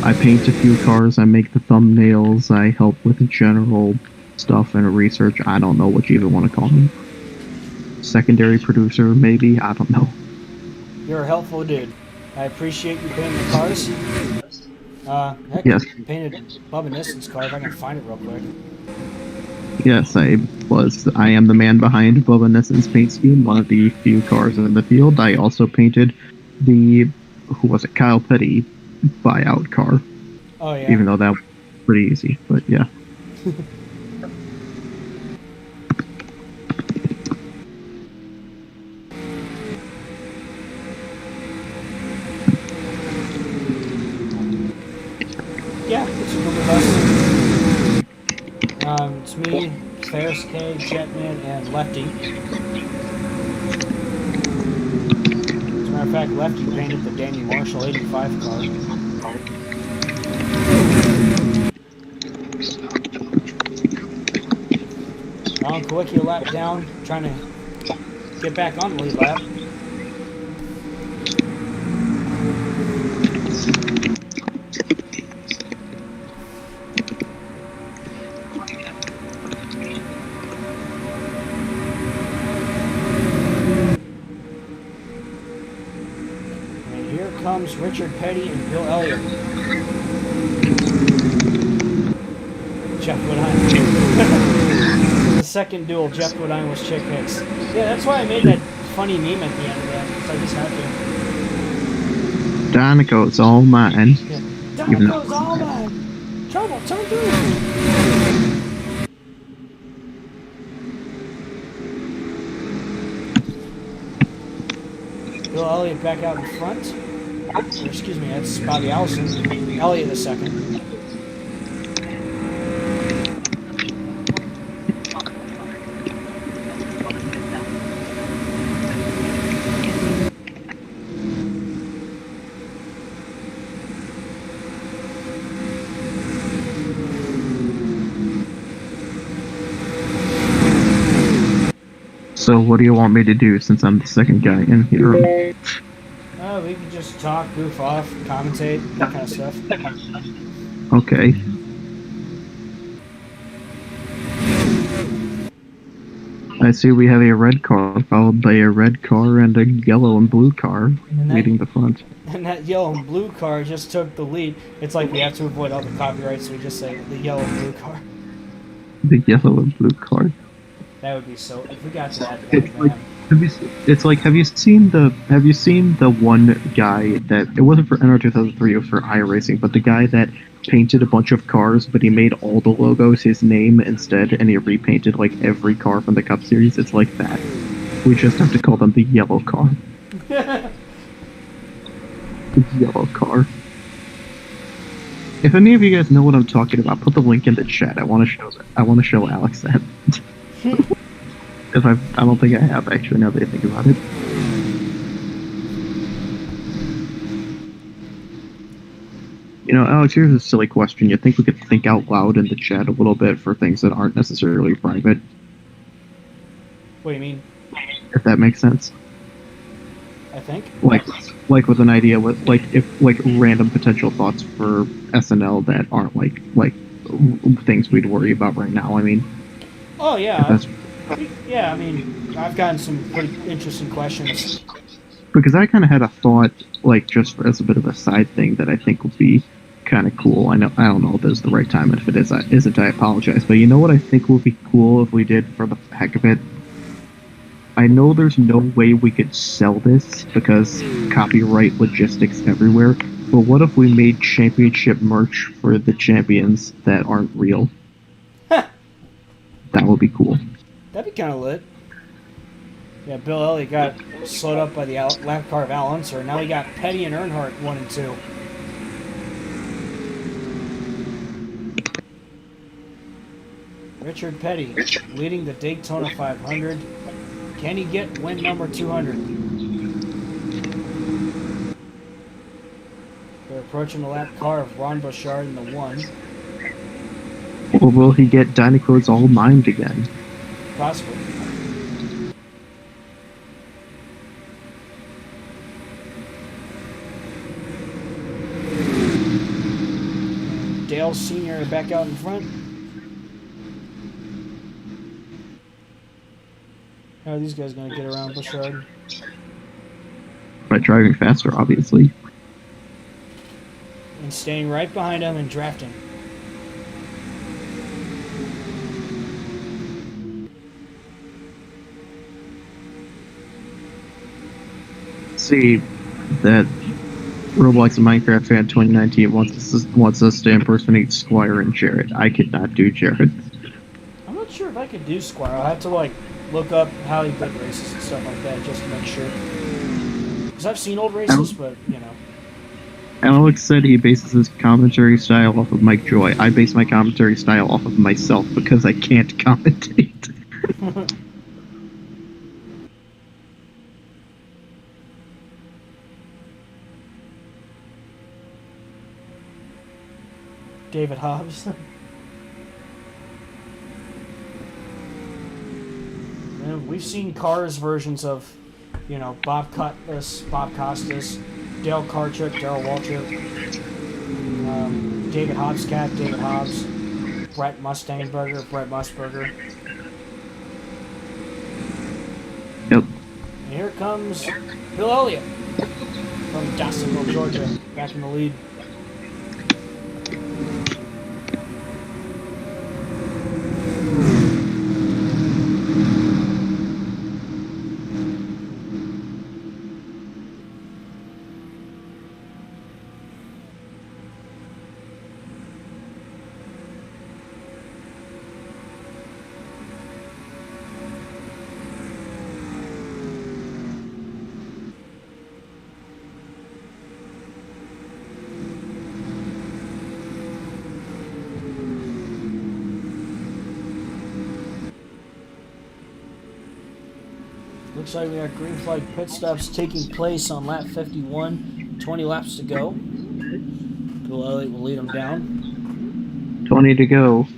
I paint a few cars, I make the thumbnails, I help with the general stuff and research. I don't know what you even want to call me. Secondary producer, maybe? I don't know. You're a helpful dude. I appreciate you painting the cars. Heck, Yes. you painted Bubba Nissan's car if I can find it real quick. Yes, I am the man behind Bubba Nissan's paint scheme, one of the few cars in the field. I also painted the, Kyle Petty buyout car. Oh, yeah. Even though that was pretty easy, but yeah. Yeah, it's a group of us. It's me, Ferris K, Jetman, and Lefty. As a matter of fact, Lefty painted the Danny Marshall 85 car. Long Kawicki a lap down, trying to get back on the lead lap. comes Richard Petty and Bill Elliott. Jeff Woodine. The second duel, Jeff Woodine was Chick Hicks. Yeah, that's why I made that funny meme at the end of that, because I just had to. Donico's all mine. Yeah. Donico's all mine. Trouble, turn through. Bill Elliott back out in front. Or, excuse me, that's Bobby Allison. Elliott the second. So what do you want me to do since I'm the second guy in here? Oh, we can just talk, goof off, commentate, that kind of stuff. Okay. I see we have a red car followed by a red car and a yellow and blue car leading the front. And that yellow and blue car just took the lead. It's like we have to avoid all the copyrights, so we just say the yellow and blue car. The yellow and blue car. That would be so. If we got to that, Have you seen the one guy that it wasn't for NR 2003, it was for iRacing, but the guy that painted a bunch of cars, but he made all the logos his name instead, and he repainted like every car from the Cup Series. It's like that. We just have to call them the yellow car. The yellow car. If any of you guys know what I'm talking about, put the link in the chat. I want to show Alex that. If I don't think I have actually. Now that I think about it. You know, Alex, here's a silly question. You think we could think out loud in the chat a little bit for things that aren't necessarily private? What do you mean? If that makes sense. I think. Like with an idea with like random potential thoughts for SNL that aren't like things we'd worry about right now. I mean. Oh yeah. Yeah, I mean, I've gotten some pretty interesting questions. Because I kind of had a thought, like, just as a bit of a side thing that I think would be kind of cool. I don't know if this is the right time, and if it isn't, I apologize. But you know what I think would be cool if we did for the heck of it? I know there's no way we could sell this because copyright logistics everywhere, but what if we made championship merch for the champions that aren't real? That would be cool. That'd be kind of lit. Yeah, Bill Elliott got slowed up by the lap car of Al Unser. Now we got Petty and Earnhardt 1 and 2. Richard Petty leading the Daytona 500. Can he get win number 200? They're approaching the lap car of Ron Bouchard in the 1. Or will he get Dinoco's all mined again? Possibly. Dale Sr. back out in front. How are these guys going to get around Bouchard? By driving faster, obviously. And staying right behind him and drafting. See that Roblox and Minecraft fan 2019 wants us to impersonate Squire and Jared. I could not do Jared. I'm not sure if I could do Squire. I'll have to look up how he did races and stuff like that just to make sure. Because I've seen old races, but you know. Alex said he bases his commentary style off of Mike Joy. I base my commentary style off of myself because I can't commentate. David Hobbs. And we've seen Cars versions of, you know, Bob Costas, Dale Karchuk, Daryl Waltrip, David Hobbs Cat, David Hobbs, Brett Mustangburger, Brett Musburger. Yep. And here comes Bill Elliott from Dawsonville, Georgia, back in the lead. Looks like we got green flag pit stops taking place on lap 51. 20 laps to go. Bill Elliott will lead them down. 20 to go.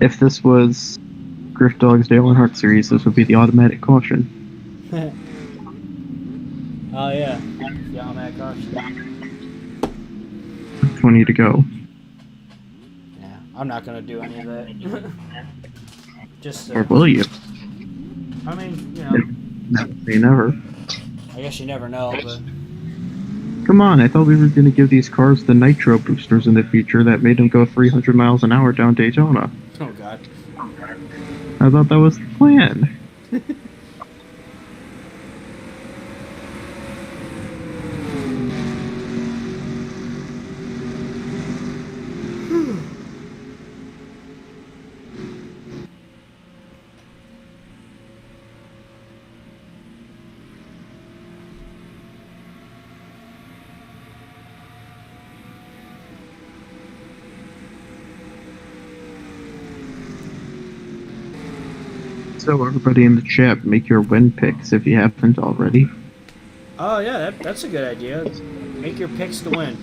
If this was Griff Dog's Dale Earnhardt series, this would be the automatic caution. Oh yeah, the automatic caution. 20 to go. Yeah, I'm not gonna do any of that. Just. Or will you? I mean, you know. Never say never. I guess you never know, but. Come on, I thought we were going to give these cars the nitro boosters in the future that made them go 300 miles an hour down Daytona. Oh god. I thought that was the plan. So everybody in the chat, make your win picks if you haven't already. Oh yeah, that's a good idea. Make your picks to win.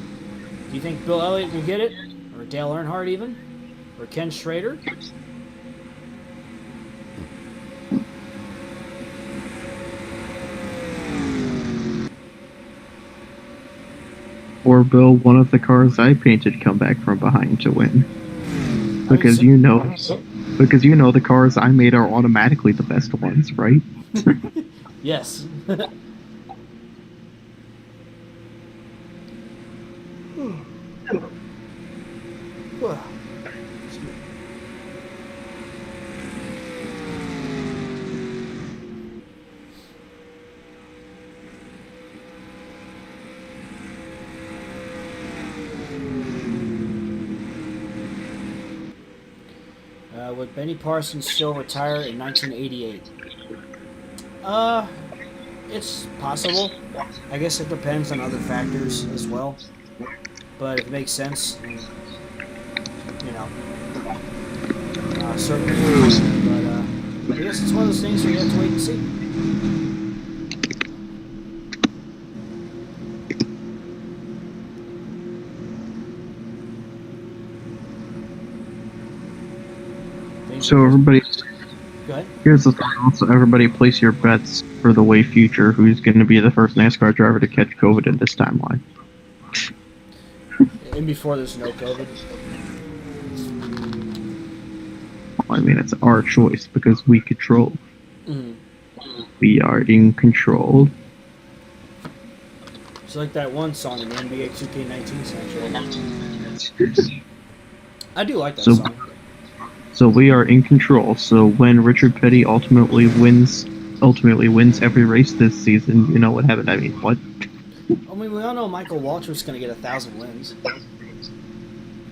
Do you think Bill Elliott will get it? Or Dale Earnhardt even? Or Ken Schrader? Or will one of the cars I painted come back from behind to win? Because you know the cars I made are automatically the best ones, right? Yes. Would Benny Parsons still retire in 1988? It's possible. I guess it depends on other factors as well. But if it makes sense, and, you know, certainly. But I guess it's one of those things where you have to wait and see. So everybody, Go ahead. here's the thought. Also, everybody place your bets for the way future. Who's going to be the first NASCAR driver to catch COVID in this timeline? And before there's no COVID. Well, I mean, it's our choice because we control. Mm-hmm. We are in control. It's like that one song in the NBA 2K19 soundtrack. I do like that song. So we are in control. So when Richard Petty ultimately wins every race this season, you know what happened. I mean, what? I mean, we all know Michael Waltrip's going to get 1,000 wins.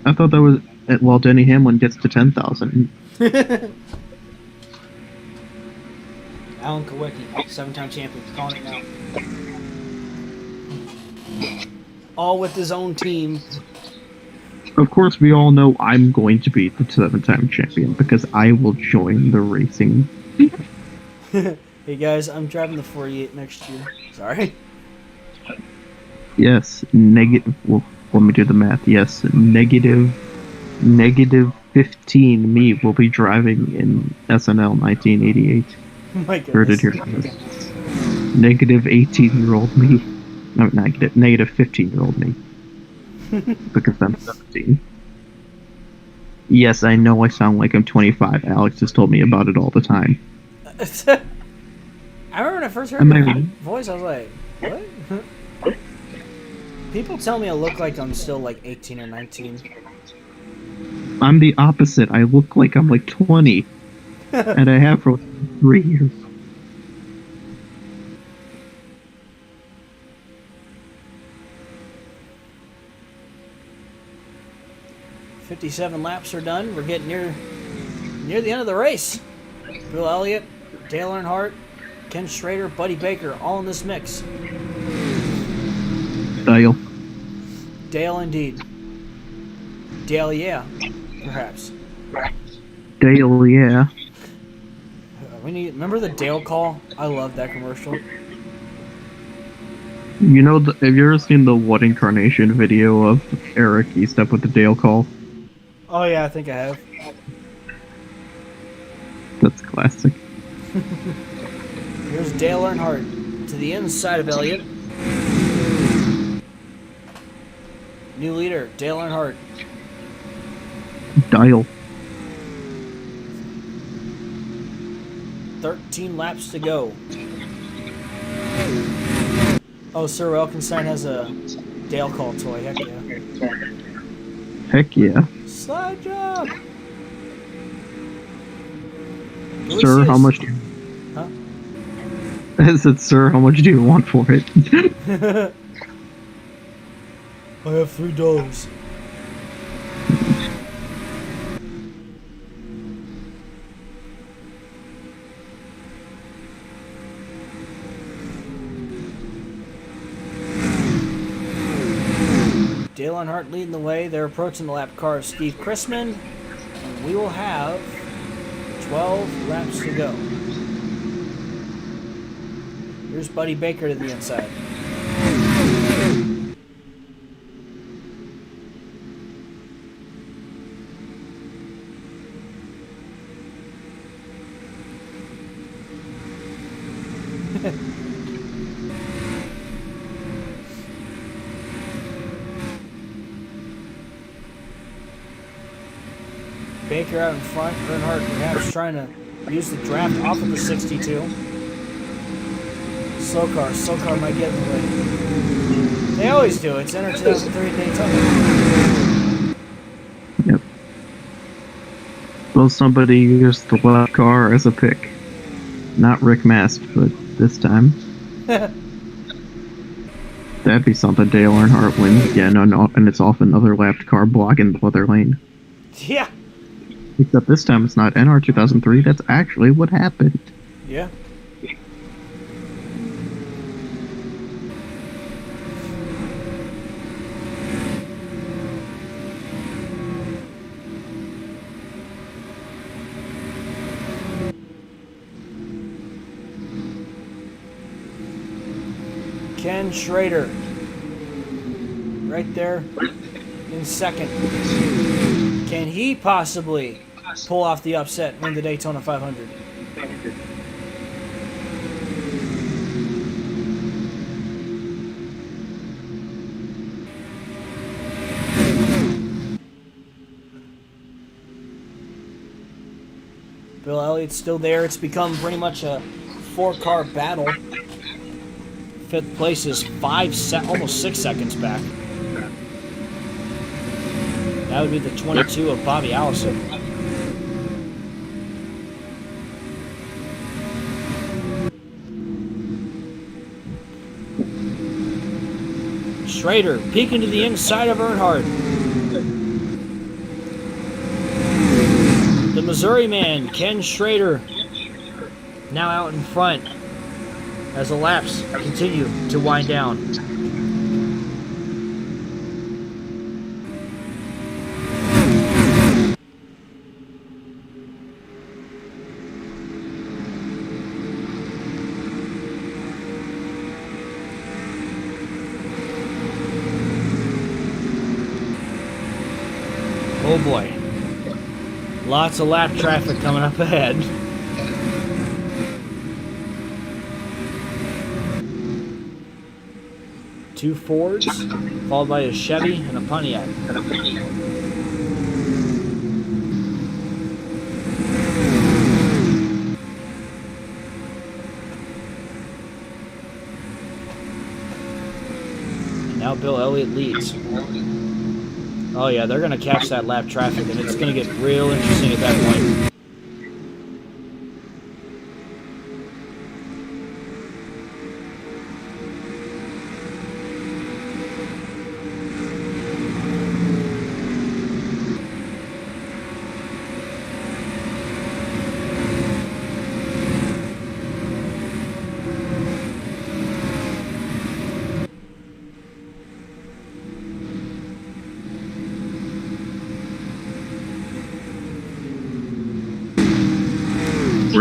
I thought that was well, Denny Hamlin gets to 10,000. Alan Kawicki, 7-time champion, calling it now. All with his own team. Of course, we all know I'm going to be the 7-time champion because I will join the racing. Hey guys, I'm driving the 48 next year. Sorry. Yes, negative. Well, let me do the math. Yes, negative 15. Me will be driving in SNL 1988. Oh my Heard it goodness. here. Negative 18-year-old me. No, negative 15-year-old me. Because I'm 17. Yes, I know I sound like I'm 25. Alex has told me about it all the time. I remember when I first heard your voice, I was like, What? People tell me I look like I'm still like 18 or 19. I'm the opposite. I look like I'm like 20. And I have for like 3 years. "57 laps are done. We're getting near the end of the race. Bill Elliott, Dale Earnhardt, Ken Schrader, Buddy Baker, all in this mix. Dale. Dale indeed. Dale, yeah, perhaps. Dale, yeah. Remember the Dale call? I love that commercial. You know, have you ever seen the What Incarnation video of Eric Estep with the Dale call? Oh yeah, I think I have. That's classic. Here's Dale Earnhardt to the inside of Elliott. New leader, Dale Earnhardt. Dial. 13 laps to go. Oh, Sir Welkenstein has a Dale call toy. Heck yeah. Heck yeah. Slide job. Sir, how much do you... Huh? I said, sir, how much do you want for it? I have $3. Dale Earnhardt leading the way. They're approaching the lap car of Steve Christman. And we will have 12 laps to go. Here's Buddy Baker to the inside. Baker out in front. Earnhardt perhaps trying to use the draft off of the 62. Slow car might get in the way. They always do. It's Enter 2003 Daytona. Yep. Well, somebody used the left car as a pick. Not Rick Mast, but this time. That'd be something. Dale Earnhardt wins again, and it's off another lapped car blocking the other lane. Yeah. Except this time it's not NR 2003, that's actually what happened. Yeah. Ken Schrader. Right there in second. Can he possibly pull off the upset and win the Daytona 500? Bill Elliott's still there. It's become pretty much a four-car battle. Fifth place is almost 6 seconds back. That would be the 22 of Bobby Allison. Schrader peeking to the inside of Earnhardt. The Missouri man, Ken Schrader, now out in front as the laps continue to wind down. Oh boy. Lots of lap traffic coming up ahead. Two Fords, followed by a Chevy and a Pontiac. Now Bill Elliott leads. Oh yeah, they're going to catch that lap traffic, and it's going to get real interesting at that point.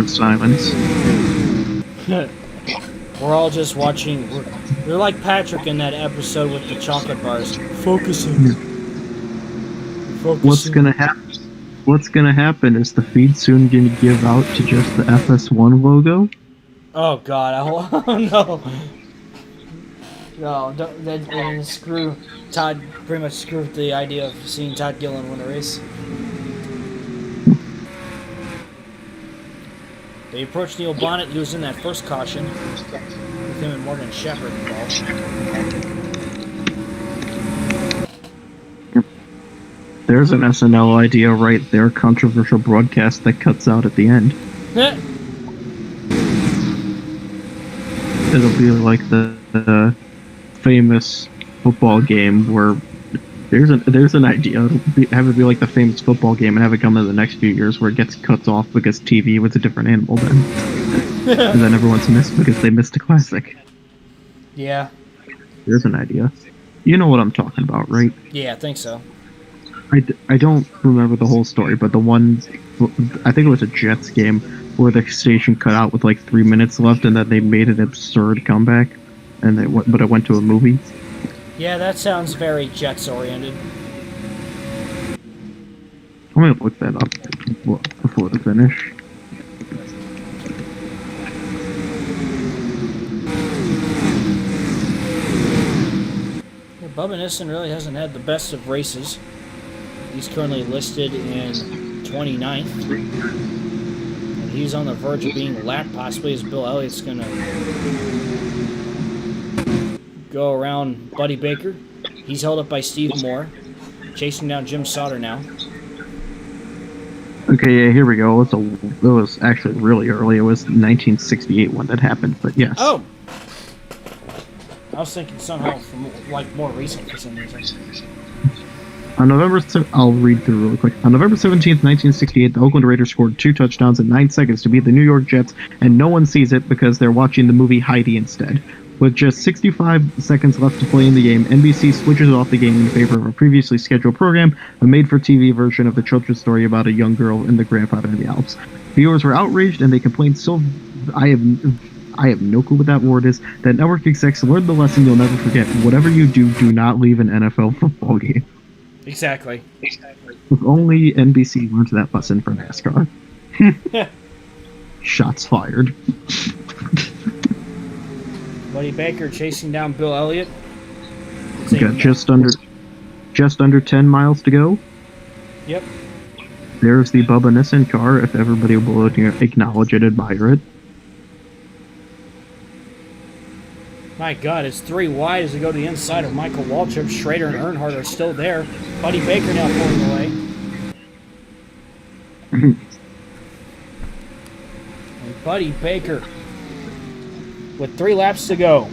Silence. We're all just watching. We're like Patrick in that episode with the chocolate bars. Focusing. What's gonna happen? What's gonna happen is the feed soon gonna give out to just the FS1 logo. Oh God! Oh no! No, don't. That screw Todd. Pretty much screwed the idea of seeing Todd Gillen win a race. They approached Neil Bonnet, who was in that first caution, with him and Morgan Shepherd involved. There's an SNL idea right there, controversial broadcast that cuts out at the end. It'll be like the famous football game where there's an idea. Have it be like the famous football game and have it come in the next few years where it gets cut off because TV was a different animal then. And then everyone's missed because they missed a classic. Yeah. There's an idea. You know what I'm talking about, right? Yeah, I think so. I don't remember the whole story, but the one, I think it was a Jets game where the station cut out with like 3 minutes left and then they made an absurd comeback, and but it went to a movie. Yeah, that sounds very Jets-oriented. I'm gonna look that up before the finish. Yeah, Bubba Nissan really hasn't had the best of races. He's currently listed in 29th. And he's on the verge of being lapped, possibly, as Bill Elliott's gonna go around Buddy Baker. He's held up by Steve Moore, chasing down Jim Sauter now. Okay, yeah, here we go. It was actually really early. It was 1968 when that happened, but yes. Oh! I was thinking somehow from, like, more recent for some reason. On I'll read through really quick. On November 17th, 1968, the Oakland Raiders scored 2 touchdowns in 9 seconds to beat the New York Jets, and no one sees it because they're watching the movie Heidi instead. With just 65 seconds left to play in the game, NBC switches off the game in favor of a previously scheduled program, a made-for-TV version of the children's story about a young girl and the grandfather in the Alps. Viewers were outraged, and they complained I have no clue what that word is. That network execs learned the lesson you'll never forget. Whatever you do, do not leave an NFL football game. Exactly. If only NBC learned that lesson for NASCAR. Shots fired. Buddy Baker chasing down Bill Elliott. Got just under 10 miles to go. Yep. There's the Bubba Nissan car, if everybody will acknowledge it, admire it. My God, it's 3 wide as they go to the inside of Michael Waltrip. Schrader and Earnhardt are still there. Buddy Baker now pulling away. And Buddy Baker with 3 laps to go.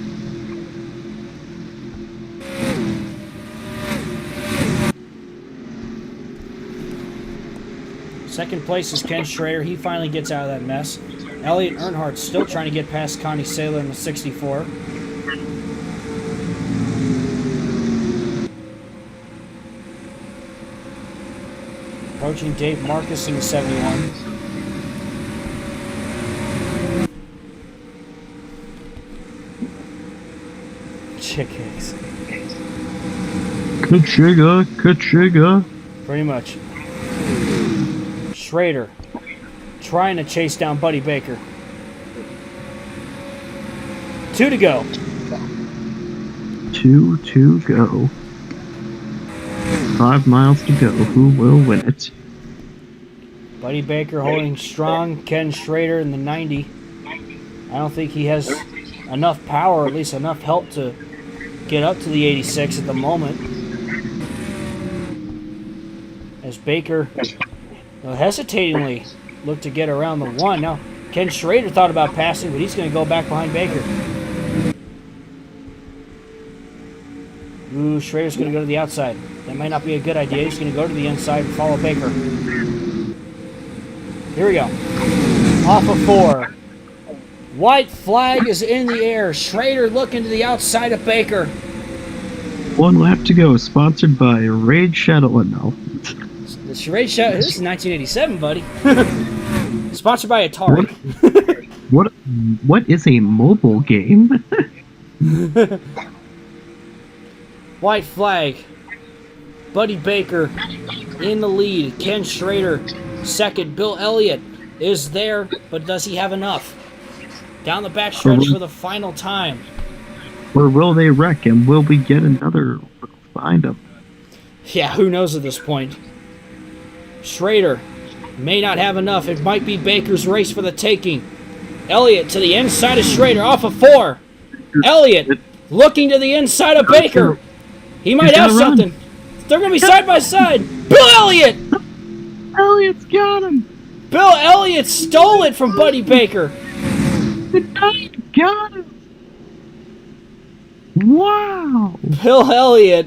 Second place is Ken Schrader. He finally gets out of that mess. Elliott Earnhardt still trying to get past Connie Saylor in the 64. Approaching Dave Marcus in the 71. Chickens. Kachiga. Pretty much. Schrader trying to chase down Buddy Baker. 2 to go. 2 to go. 5 miles to go. Who will win it? Buddy Baker holding strong. Ken Schrader in the 90. I don't think he has enough power, or at least enough help to get up to the 86 at the moment. As Baker hesitatingly looked to get around the 1. Now, Ken Schrader thought about passing, but he's going to go back behind Baker. Ooh, Schrader's going to go to the outside. That might not be a good idea. He's going to go to the inside and follow Baker. Here we go. Off of 4. White flag is in the air. Schrader looking to the outside of Baker. 1 lap to go. Sponsored by Raid Shadow. No. The Raid Shadow. This is 1987, buddy. Sponsored by Atari. What is a mobile game? White flag. Buddy Baker in the lead. Ken Schrader second. Bill Elliott is there, but does he have enough? Down the backstretch for the final time. Or will they wreck, and will we get another behind them? Yeah, who knows at this point. Schrader may not have enough. It might be Baker's race for the taking. Elliott to the inside of Schrader, off of 4. Elliott looking to the inside of Baker. He might have something. They're going to be side by side. Bill Elliott! Elliott's got him! Bill Elliott stole it from Buddy Baker. Got him! Wow! Bill Elliott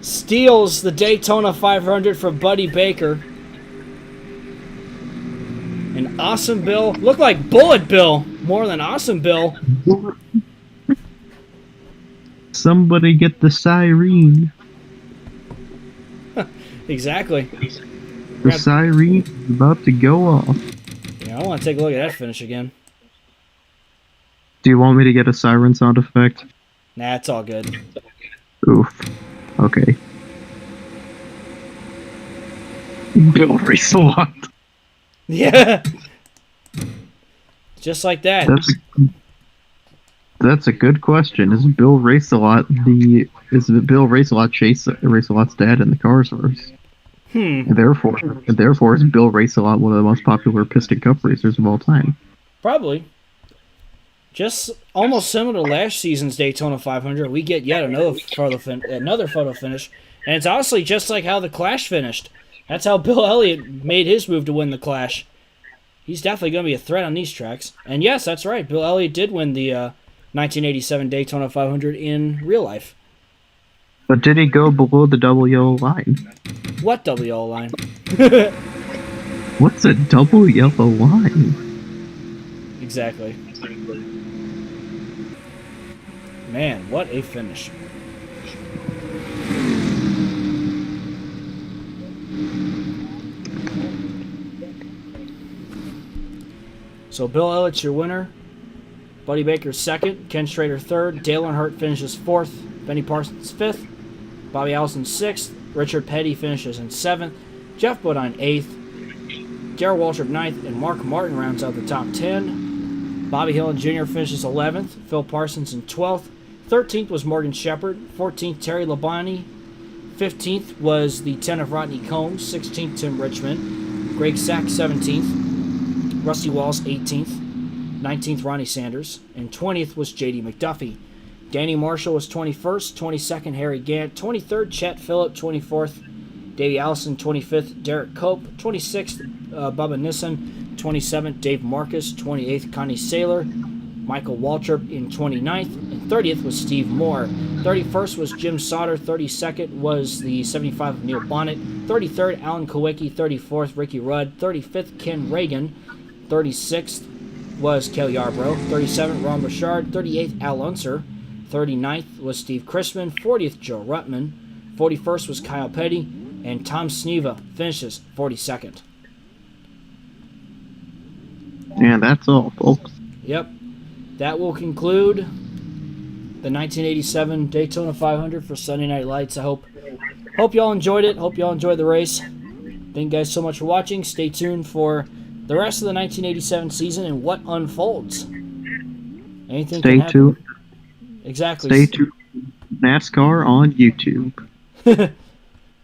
steals the Daytona 500 from Buddy Baker. And Awesome Bill, looked like Bullet Bill more than Awesome Bill. Somebody get the siren. Exactly. The siren is about to go off. Yeah, I want to take a look at that finish again. Do you want me to get a siren sound effect? Nah, it's all good. Oof. Okay. Bill race a lot. Yeah. Just like that. That's a good question. Is Bill Race-A-Lot Chase Race-A-Lot's dad in the Cars race? And therefore is Bill Race-A-Lot one of the most popular Piston Cup racers of all time? Probably. Just almost similar to last season's Daytona 500, we get yet another photo finish, and it's honestly just like how the Clash finished. That's how Bill Elliott made his move to win the Clash. He's definitely going to be a threat on these tracks. And yes, that's right, Bill Elliott did win the 1987 Daytona 500 in real life. But did he go below the double yellow line? What double yellow line? What's a double yellow line? Exactly. Man, what a finish. So Bill Elliott's your winner. Buddy Baker second. Ken Schrader third. Dale Earnhardt finishes fourth. Benny Parsons fifth. Bobby Allison sixth. Richard Petty finishes in seventh. Jeff Bodine eighth. Daryl Waltrip ninth. And Mark Martin rounds out the top 10. Bobby Hillin Jr. finishes 11th. Phil Parsons in 12th. 13th was Morgan Shepherd. 14th, Terry Labonte. 15th was the 10 of Rodney Combs. 16th, Tim Richmond. Greg Sack, 17th. Rusty Walls, 18th. 19th, Ronnie Sanders. And 20th was J.D. McDuffie. Danny Marshall was 21st. 22nd, Harry Gant. 23rd, Chet Phillip. 24th, Davey Allison. 25th, Derek Cope. 26th, Bubba Nissan. 27th, Dave Marcus. 28th, Connie Saylor. Michael Waltrip in 29th, and 30th was Steve Moore. 31st was Jim Sauter. 32nd was the 75 of Neil Bonnet. 33rd, Alan Kowicki. 34th, Ricky Rudd. 35th, Ken Reagan. 36th was Kel Yarbrough. 37th, Ron Bouchard. 38th, Al Unser. 39th was Steve Christman. 40th, Joe Ruttman. 41st was Kyle Petty, and Tom Sneva finishes 42nd. And that's all, folks. Yep. That will conclude the 1987 Daytona 500 for Sunday Night Lights. I hope y'all enjoyed it. Hope y'all enjoyed the race. Thank you guys so much for watching. Stay tuned for the rest of the 1987 season and what unfolds. Anything Stay can happen. tuned. Exactly. Stay tuned. NASCAR on YouTube.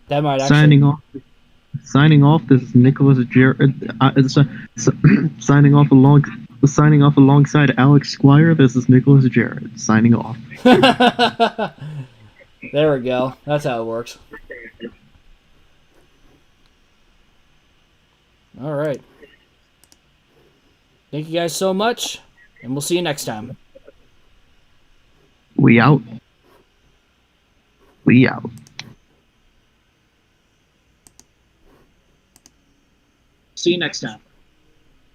That might actually... Signing off. This is Nicholas Jarrett. Signing off along Signing off alongside Alex Squire, this is Nicholas Jarrett, signing off. There we go. That's how it works. All right. Thank you guys so much, and we'll see you next time. We out. We out. See you next time.